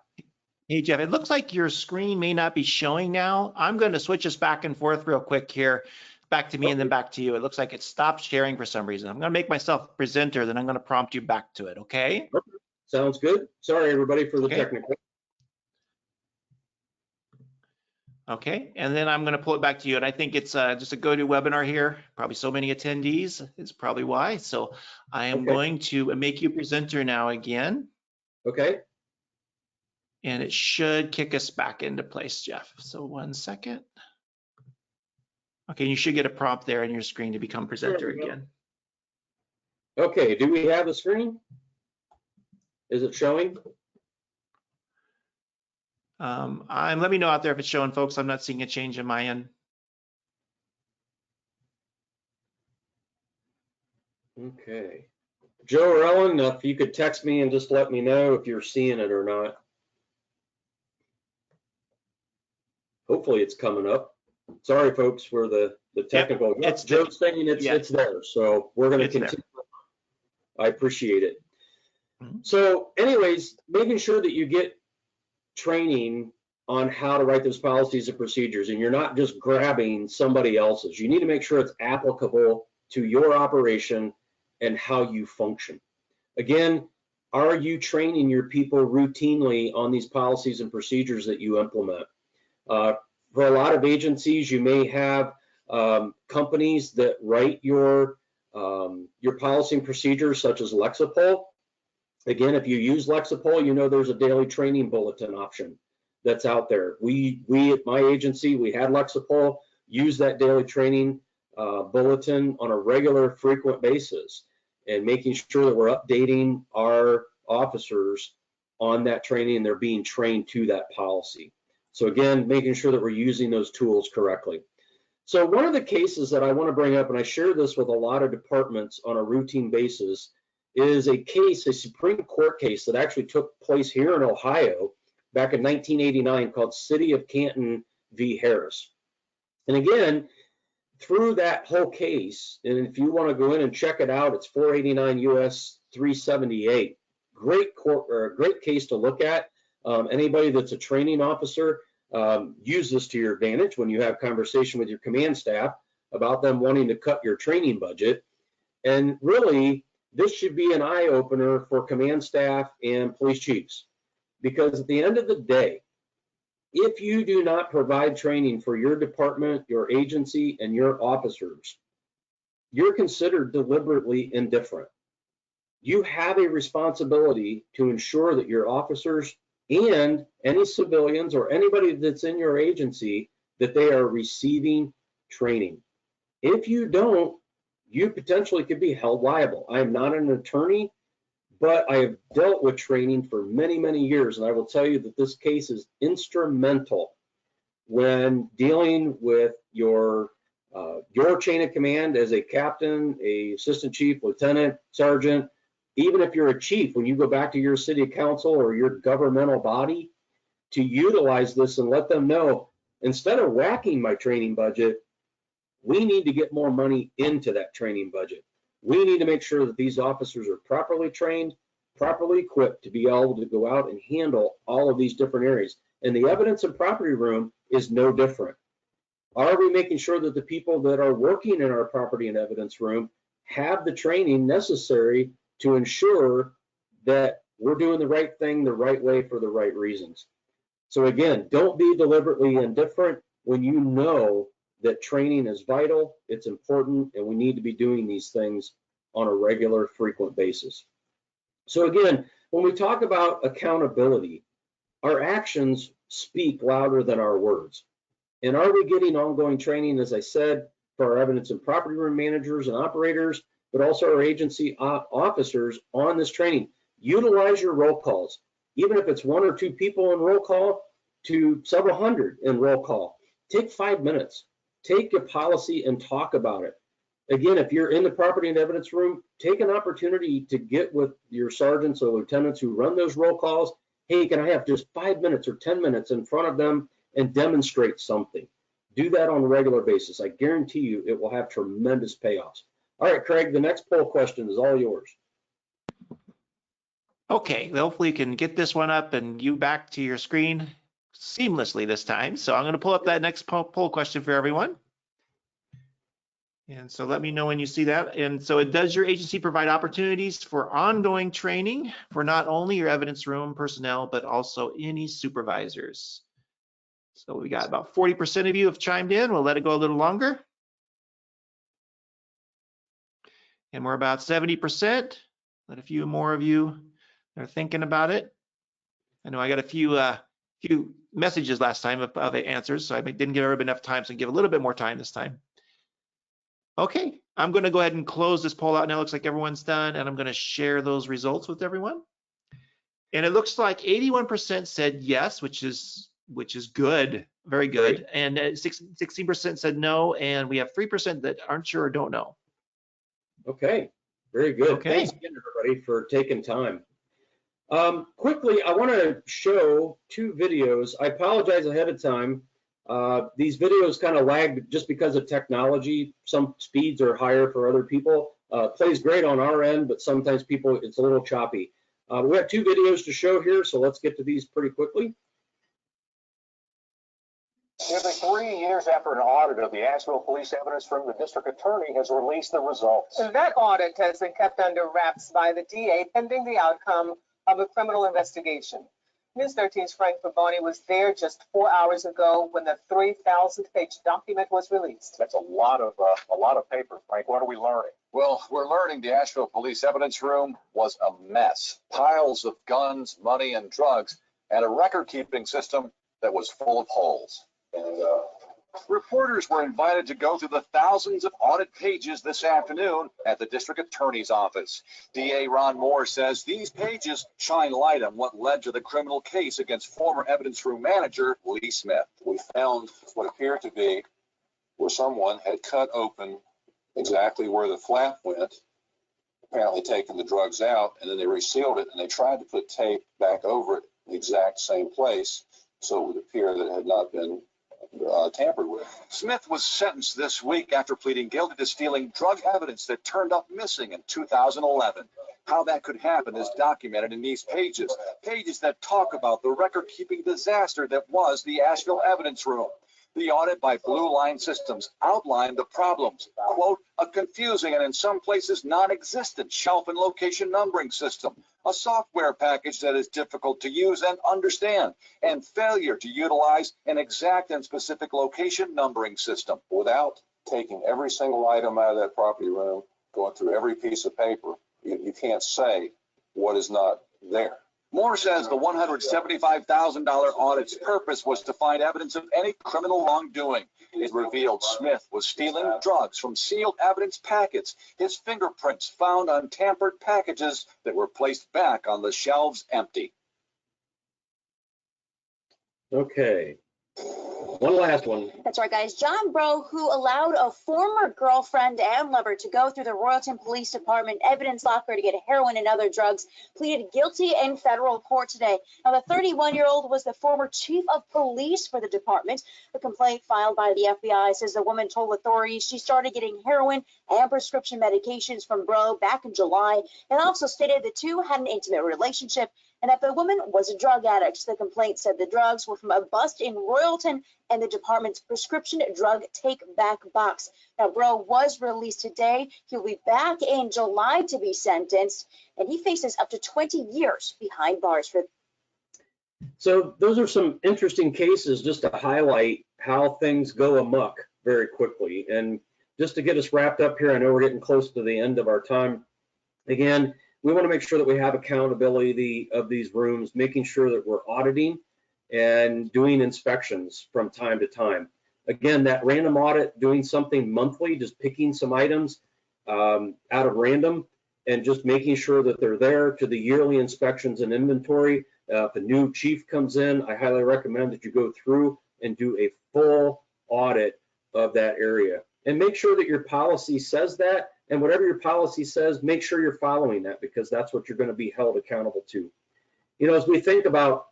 Hey, Jeff, it looks like your screen may not be showing now. I'm going to switch us back and forth real quick here, back to me and then back to you. It looks like it stopped sharing for some reason. I'm going to make myself presenter, then I'm going to prompt you back to it, okay? Sounds good. Sorry, everybody, for the technical. Okay, and then I'm going to pull it back to you. And I think it's just a GoToWebinar here. Probably so many attendees is probably why. So I am going to make you presenter now again. Okay. And it should kick us back into place, Jeff. So 1 second. Okay, you should get a prompt there on your screen to become presenter There we go. again. Okay, do we have the screen? Is it showing? Let me know out there if it's showing, folks. I'm not seeing a change in my end. Okay. Joe or Ellen, if you could text me and just let me know if you're seeing it or not. Hopefully it's coming up. Sorry, folks, for the technical. Yep, it's Joe's saying it's there, so we're going to continue. I appreciate it. Mm-hmm. So anyways, making sure that you get training on how to write those policies and procedures, and you're not just grabbing somebody else's. You need to make sure it's applicable to your operation and how you function. Again, are you training your people routinely on these policies and procedures that you implement? For a lot of agencies, you may have companies that write your policy and procedures, such as Lexipol. Again, if you use Lexipol, you know there's a daily training bulletin option that's out there. We at my agency, we had Lexipol, use that daily training bulletin on a regular, frequent basis, and making sure that we're updating our officers on that training and they're being trained to that policy. So again, making sure that we're using those tools correctly. So one of the cases that I want to bring up, and I share this with a lot of departments on a routine basis, is a case, a Supreme Court case that actually took place here in Ohio back in 1989 called City of Canton v. Harris. And again, through that whole case, and if you want to go in and check it out, it's 489 U.S. 378. Great court, or a great case to look at. Anybody that's a training officer, use this to your advantage when you have conversation with your command staff about them wanting to cut your training budget. And really, this should be an eye-opener for command staff and police chiefs, because at the end of the day, if you do not provide training for your department, your agency, and your officers, you're considered deliberately indifferent. You have a responsibility to ensure that your officers and any civilians or anybody that's in your agency, that they are receiving training. If you don't, you potentially could be held liable. I am not an attorney, but I have dealt with training for many, many years, and I will tell you that this case is instrumental when dealing with your chain of command as a captain, a assistant chief, lieutenant, sergeant. Even if you're a chief, when you go back to your city council or your governmental body, to utilize this and let them know, instead of whacking my training budget, we need to get more money into that training budget. We need to make sure that these officers are properly trained, properly equipped to be able to go out and handle all of these different areas. And the evidence and property room is no different. Are we making sure that the people that are working in our property and evidence room have the training necessary to ensure that we're doing the right thing the right way for the right reasons? So again, don't be deliberately indifferent when you know that training is vital, it's important, and we need to be doing these things on a regular, frequent basis. So again, when we talk about accountability, our actions speak louder than our words. And are we getting ongoing training, as I said, for our evidence and property room managers and operators, but also our agency officers on this training? Utilize your roll calls, even if it's 1 or 2 people in roll call to several hundred in roll call. Take 5 minutes. Take a policy and talk about it. Again, if you're in the property and evidence room, take an opportunity to get with your sergeants or lieutenants who run those roll calls. Hey, can I have just 5 minutes or 10 minutes in front of them and demonstrate something? Do that on a regular basis. I guarantee you it will have tremendous payoffs. All right, Craig, the next poll question is all yours. Okay, hopefully you can get this one up and you back to your screen seamlessly this time. So I'm going to pull up that next poll question for everyone. And so let me know when you see that. And so does your agency provide opportunities for ongoing training for not only your evidence room personnel, but also any supervisors? So we got about 40% of you have chimed in. We'll let it go a little longer. And we're about 70%. Let a few more of you are thinking about it. I know I got a few messages last time of answers, so I didn't give everybody enough time, so I give a little bit more time this time. Okay, I'm going to go ahead and close this poll out now. It looks like everyone's done, and I'm going to share those results with everyone. And it looks like 81% said yes, which is good, very good. Great. And 16% said no, and we have 3% that aren't sure or don't know. Okay, very good. Okay. Thanks again, everybody, for taking time. Quickly, I want to show two videos. I apologize ahead of time. These videos kind of lagged just because of technology. Some speeds are higher for other people. Plays great on our end, but sometimes people, it's a little choppy. We have two videos to show here, so let's get to these pretty quickly. Nearly 3 years after an audit of the Asheville Police Evidence Room, the district attorney has released the results. That audit has been kept under wraps by the DA pending the outcome of a criminal investigation. News 13's Frank Faboni was there just 4 hours ago when the 3,000-page document was released. That's a lot of paper, Frank. What are we learning? Well, we're learning the Asheville Police Evidence Room was a mess. Piles of guns, money, and drugs, and a record-keeping system that was full of holes. And reporters were invited to go through the thousands of audit pages this afternoon at the district attorney's office. DA Ron Moore says these pages shine light on what led to the criminal case against former evidence room manager Lee Smith. We found what appeared to be where someone had cut open exactly where the flap went, apparently taken the drugs out, and then they resealed it and they tried to put tape back over it in the exact same place so it would appear that it had not been tampered with. Smith was sentenced this week after pleading guilty to stealing drug evidence that turned up missing in 2011. How that could happen is documented in these pages, pages that talk about the record-keeping disaster that was the Asheville Evidence Room. The audit by Blue Line Systems outlined the problems. Quote, a confusing and in some places non-existent shelf and location numbering system, a software package that is difficult to use and understand, and failure to utilize an exact and specific location numbering system. Without taking every single item out of that property room, going through every piece of paper, you can't say what is not there. Moore says the $175,000 audit's purpose was to find evidence of any criminal wrongdoing. It revealed Smith was stealing drugs from sealed evidence packets, his fingerprints found on tampered packages that were placed back on the shelves empty. Okay, one last one. That's right, guys. John Breaux, who allowed a former girlfriend and lover to go through the Royalton Police Department evidence locker to get heroin and other drugs, pleaded guilty in federal court today. Now, the 31-year-old was the former chief of police for the department. The complaint filed by the FBI says the woman told authorities she started getting heroin and prescription medications from Breaux back in July, and also stated the two had an intimate relationship and that the woman was a drug addict. The complaint said the drugs were from a bust in Royalton and the department's prescription drug take-back box. Now, Breaux was released today. He'll be back in July to be sentenced, and he faces up to 20 years behind bars for. So those are some interesting cases just to highlight how things go amok very quickly. And just to get us wrapped up here, I know we're getting close to the end of our time. Again, we want to make sure that we have accountability of these rooms, making sure that we're auditing and doing inspections from time to time. Again, that random audit, doing something monthly, just picking some items out of random and just making sure that they're there, to the yearly inspections and inventory. If a new chief comes in, I highly recommend that you go through and do a full audit of that area. And make sure that your policy says that, and whatever your policy says, make sure you're following that, because that's what you're going to be held accountable to. You know, as we think about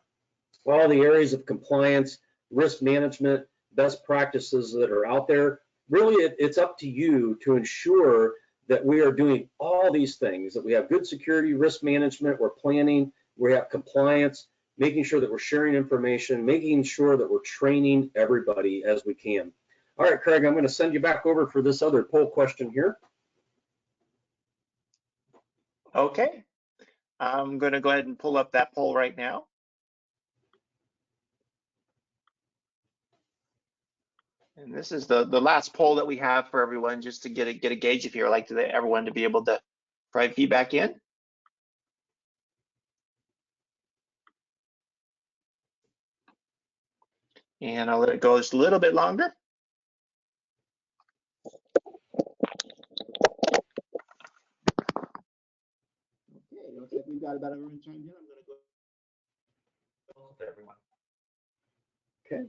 all the areas of compliance, risk management, best practices that are out there, really it's up to you to ensure that we are doing all these things, that we have good security, risk management, we're planning, we have compliance, making sure that we're sharing information, making sure that we're training everybody as we can. All right, Craig, I'm going to send you back over for this other poll question here. Okay, I'm going to go ahead and pull up that poll right now. And this is the last poll that we have for everyone, just to get a gauge if you'd like everyone to be able to provide feedback in. And I'll let it go just a little bit longer. looks like we've got about everyone chimed in. I'm going to go to everyone. Okay.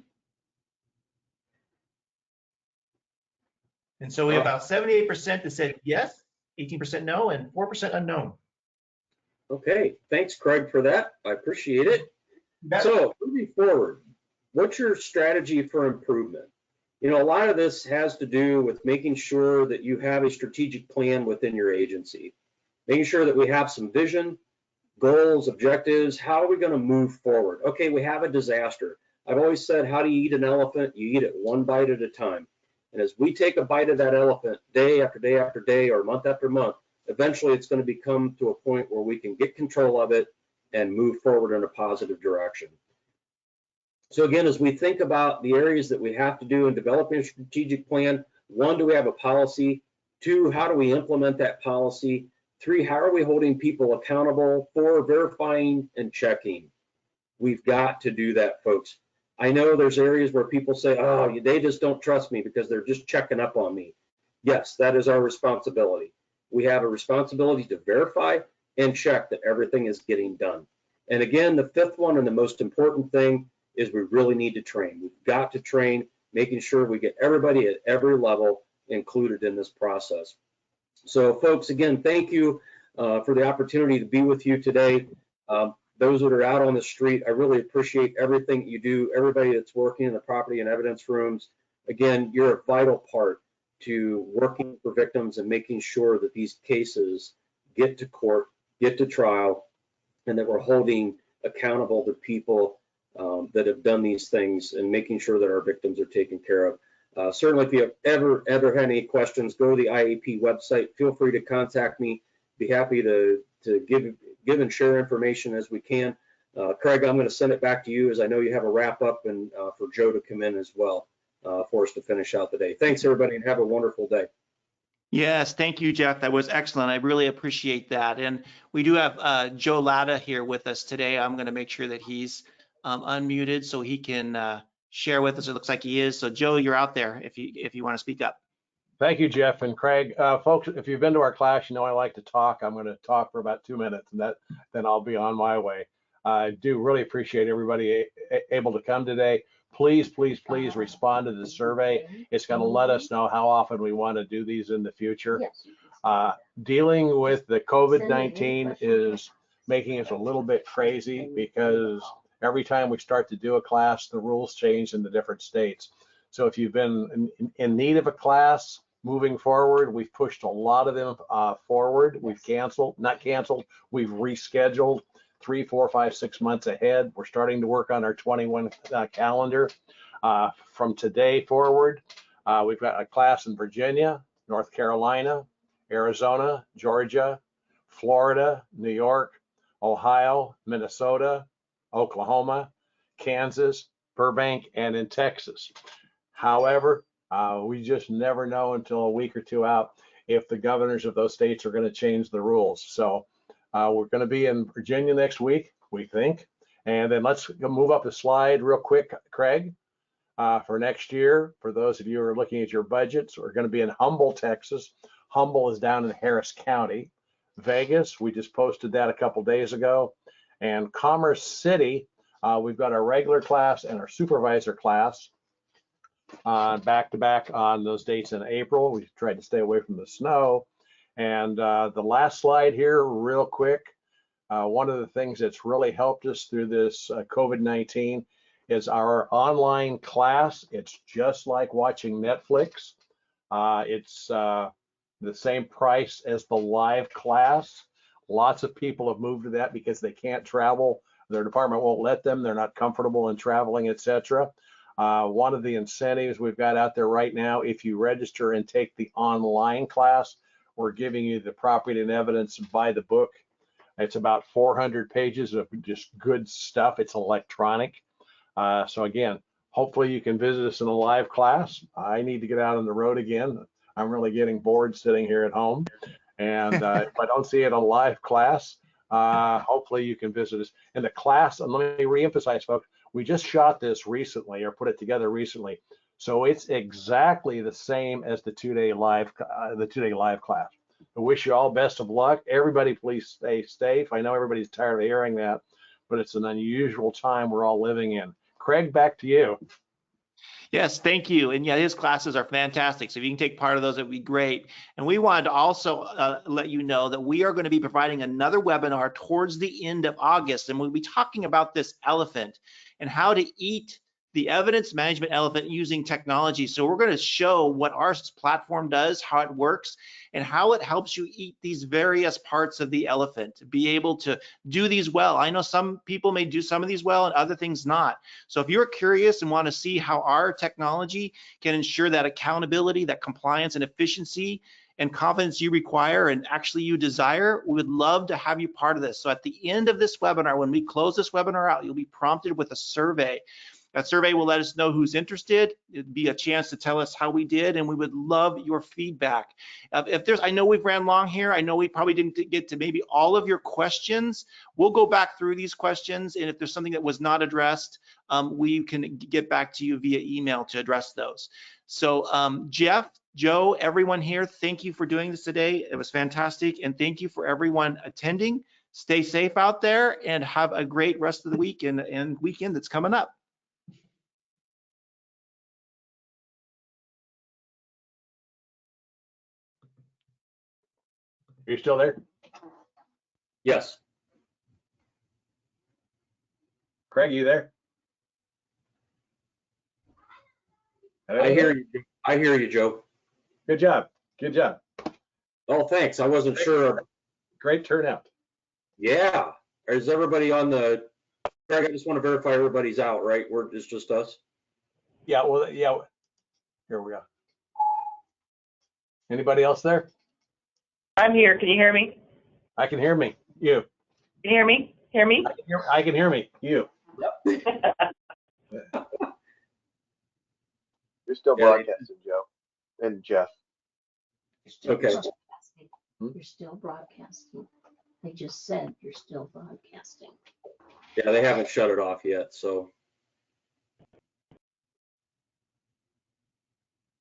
And so we have about 78% that said yes, 18% no, and 4% unknown. Okay, thanks, Craig, for that. I appreciate it. So moving forward, what's your strategy for improvement? You know, a lot of this has to do with making sure that you have a strategic plan within your agency, making sure that we have some vision, goals, objectives. How are we going to move forward? Okay, we have a disaster. I've always said, how do you eat an elephant? You eat it one bite at a time. And as we take a bite of that elephant day after day after day or month after month, eventually it's going to become to a point where we can get control of it and move forward in a positive direction. So again, as we think about the areas that we have to do in developing a strategic plan, 1, do we have a policy? 2, how do we implement that policy? 3, how are we holding people accountable? 4, verifying and checking. We've got to do that, folks. I know there's areas where people say, oh, they just don't trust me because they're just checking up on me. Yes, that is our responsibility. We have a responsibility to verify and check that everything is getting done. And again, the 5th one and the most important thing is we really need to train. We've got to train, making sure we get everybody at every level included in this process. So folks, again, thank you for the opportunity to be with you today. Those that are out on the street, I really appreciate everything you do, everybody that's working in the property and evidence rooms. Again, you're a vital part to working for victims and making sure that these cases get to court, get to trial, and that we're holding accountable the people that have done these things and making sure that our victims are taken care of. Certainly, if you have ever had any questions, go to the IAP website. Feel free to contact me. Be happy to give and share information as we can. Craig, I'm going to send it back to you as I know you have a wrap up and for Joe to come in as well for us to finish out the day. Thanks, everybody, and have a wonderful day. Yes, thank you, Jeff. That was excellent. I really appreciate that. And we do have Joe Latta here with us today. I'm going to make sure that he's unmuted so he can share with us. It looks like he is. So Joe, you're out there if you want to speak up. Thank you, Jeff and Craig. Folks, if you've been to our class, you know I like to talk. I'm going to talk for about 2 minutes, and then I'll be on my way. I do really appreciate everybody able to come today. Please, please, please respond to the survey. It's going to let us know how often we want to do these in the future. Dealing with the COVID-19 is making us a little bit crazy because every time we start to do a class, the rules change in the different states. So if you've been in need of a class moving forward, we've pushed a lot of them forward. We've we've rescheduled 3, 4, 5, 6 months ahead. We're starting to work on our 21 calendar. From today forward, we've got a class in Virginia, North Carolina, Arizona, Georgia, Florida, New York, Ohio, Minnesota, Oklahoma, Kansas, Burbank, and in Texas. However, we just never know until a week or 2 out if the governors of those states are going to change the rules. So we're going to be in Virginia next week, we think. And then let's move up the slide real quick, Craig. For next year, for those of you who are looking at your budgets, we're going to be in Humble, Texas. Humble is down in Harris County. Vegas, we just posted that a couple days ago. And Commerce City, we've got our regular class and our supervisor class back to back on those dates in April. We tried to stay away from the snow. And the last slide here, real quick. One of the things that's really helped us through this COVID-19 is our online class. It's just like watching Netflix. It's the same price as the live class. Lots of people have moved to that because they can't travel. Their department won't let them. They're not comfortable in traveling, etc. One of the incentives we've got out there right now, if you register and take the online class, we're giving you the property and evidence by the book. It's about 400 pages of just good stuff. It's electronic. So again, hopefully you can visit us in a live class. I need to get out on the road again. I'm really getting bored sitting here at home. And if I don't see it in a live class, hopefully you can visit us in the class. And let me reemphasize, folks, we just shot this recently or put it together recently. So it's exactly the same as the two-day live class. I wish you all best of luck. Everybody, please stay safe. I know everybody's tired of hearing that, but it's an unusual time we're all living in. Craig, back to you. Yes, thank you. And yeah, his classes are fantastic. So if you can take part of those, it would be great. And we wanted to also let you know that we are going to be providing another webinar towards the end of August. And we'll be talking about this elephant and how to eat the evidence management elephant using technology. So we're going to show what our platform does, how it works, and how it helps you eat these various parts of the elephant, be able to do these well. I know some people may do some of these well and other things not. So if you're curious and want to see how our technology can ensure that accountability, that compliance and efficiency and confidence you require and actually you desire, we would love to have you part of this. So at the end of this webinar, when we close this webinar out, you'll be prompted with a survey. That survey will let us know who's interested. It'd be a chance to tell us how we did, and we would love your feedback. If there's, I know we've ran long here. I know we probably didn't get to maybe all of your questions. We'll go back through these questions, and if there's something that was not addressed, we can get back to you via email to address those. So Jeff, Joe, everyone here, thank you for doing this today. It was fantastic, and thank you for everyone attending. Stay safe out there, and have a great rest of the week and weekend that's coming up. Are you still there? Yes, Craig, you there? I hear you. I hear you, Joe. Good job. Good job. Oh, thanks. I wasn't sure. Great turnout. Yeah. Is everybody on the, Craig, I just want to verify everybody's out, right? It's just us? Yeah, well, yeah. Here we go. Anybody else there? I'm here. Can you hear me? I can hear me. You. Can you hear me? Hear me? I can hear me. You. You're still Yeah. broadcasting, Joe and Jeff. Okay. You're still broadcasting. They just said you're still broadcasting. Yeah, they haven't shut it off yet, so.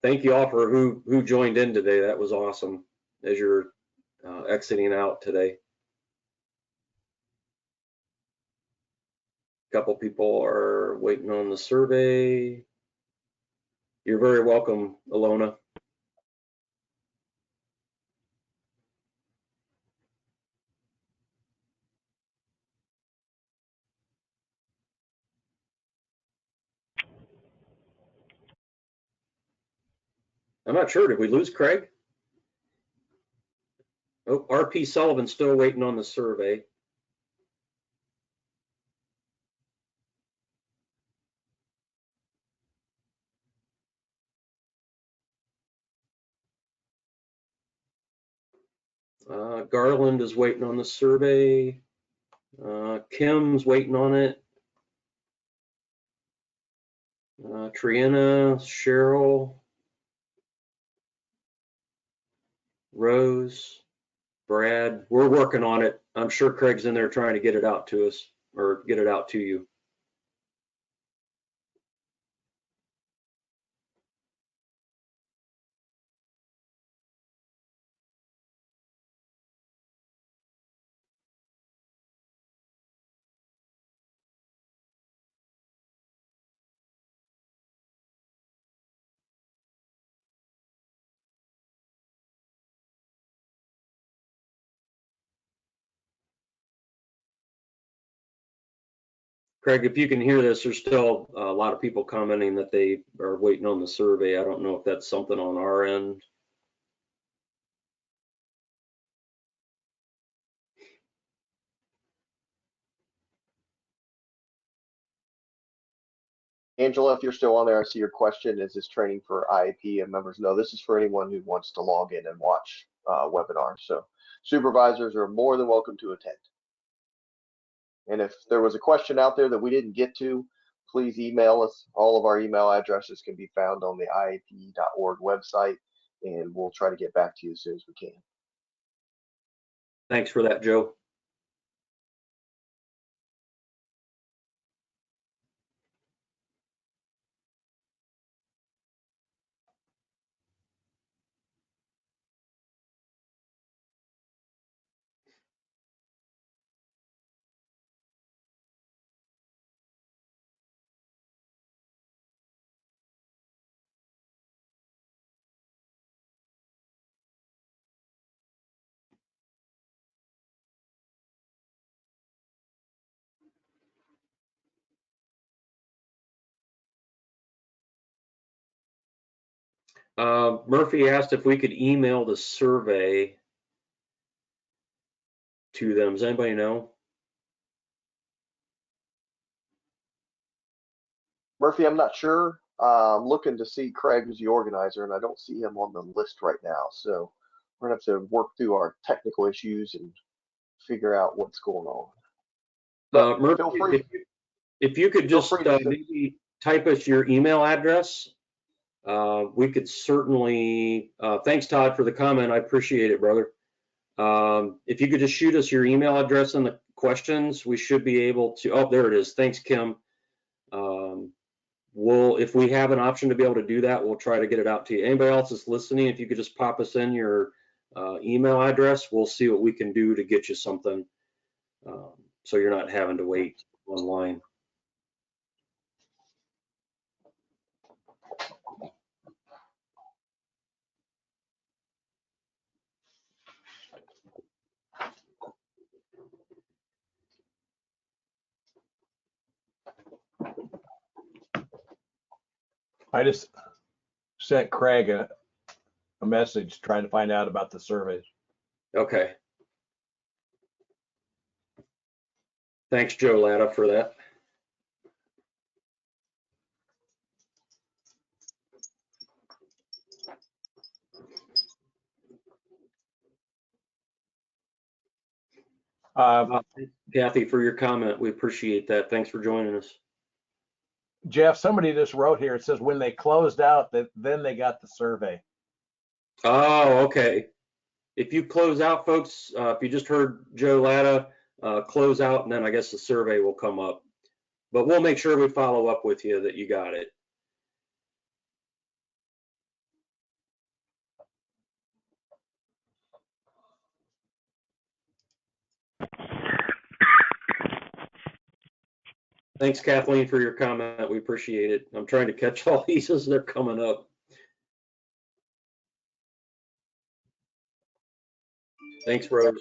Thank you all for who joined in today. That was awesome as you're exiting out today. A couple people are waiting on the survey. You're very welcome, Alona. I'm not sure. Did we lose Craig? Oh, RP Sullivan's still waiting on the survey. Garland is waiting on the survey. Kim's waiting on it. Triana, Cheryl, Rose, Brad, we're working on it. I'm sure Craig's in there trying to get it out to us or get it out to you. Craig, if you can hear this, there's still a lot of people commenting that they are waiting on the survey. I don't know if that's something on our end. Angela, if you're still on there, I see your question. Is this training for IAP and members? No, this is for anyone who wants to log in and watch webinars. So supervisors are more than welcome to attend. And if there was a question out there that we didn't get to, please email us. All of our email addresses can be found on the IAP.org website, and we'll try to get back to you as soon as we can. Thanks for that, Joe. Murphy asked if we could email the survey to them. Does anybody know? Murphy, I'm not sure. I'm looking to see Craig, who's the organizer, and I don't see him on the list right now. So we're gonna have to work through our technical issues and figure out what's going on. But Murphy, feel free. if you could Feel just free to maybe type us your email address, we could certainly, thanks Todd for the comment. I appreciate it, brother. If you could just shoot us your email address in the questions, we should be able to, oh, there it is. Thanks, Kim. If we have an option to be able to do that, we'll try to get it out to you. Anybody else that's listening, if you could just pop us in your email address, we'll see what we can do to get you something so you're not having to wait online. I just sent Craig a message trying to find out about the surveys. Okay. Thanks, Joe Latta, for that. Kathy, for your comment, we appreciate that. Thanks for joining us. Jeff, somebody just wrote here, it says when they closed out, then they got the survey. Oh, okay. If you close out, folks, if you just heard Joe Latta, close out, and then I guess the survey will come up. But we'll make sure we follow up with you that you got it. Thanks, Kathleen, for your comment. We appreciate it. I'm trying to catch all these as they're coming up. Thanks, Rose.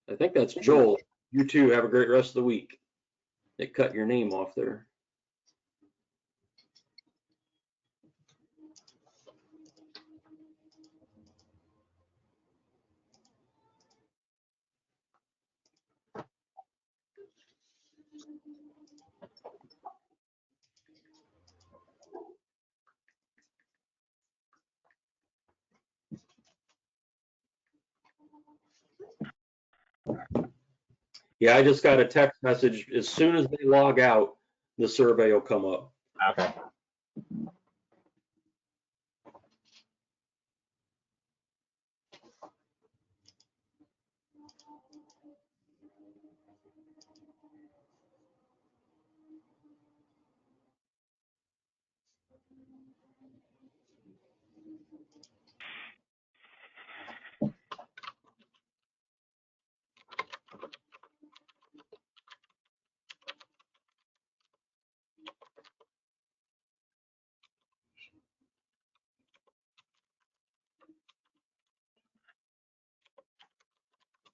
I think that's Joel. You too. Have a great rest of the week. They cut your name off there. Yeah, I just got a text message. As soon as they log out, the survey will come up. Okay.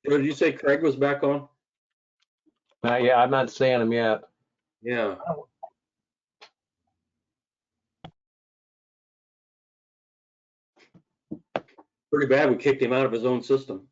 Did you say Craig was back on? Yeah, I'm not seeing them yet. Yeah. Pretty bad we kicked him out of his own system.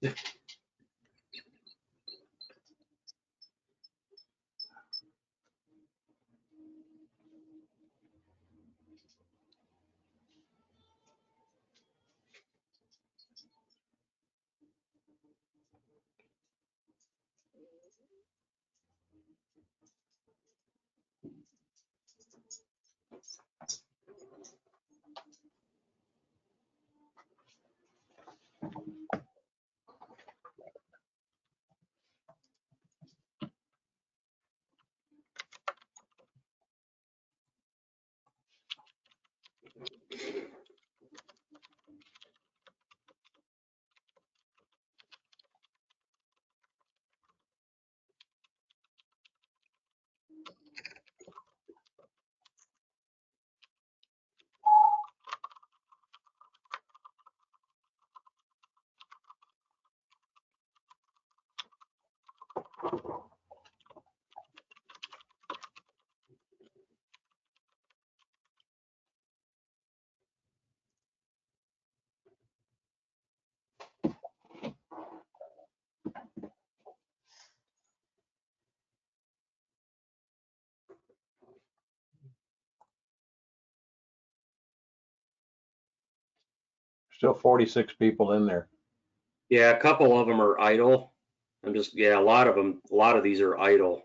Still 46 people in there. Yeah, a couple of them are idle. A lot of these are idle.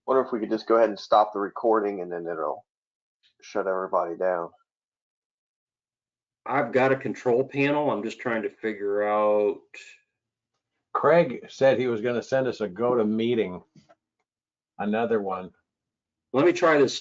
Wonder if we could just go ahead and stop the recording and then it'll shut everybody down. I've got a control panel. I'm just trying to figure out. Craig said he was going to send us a GoToMeeting, another one. Let me try this.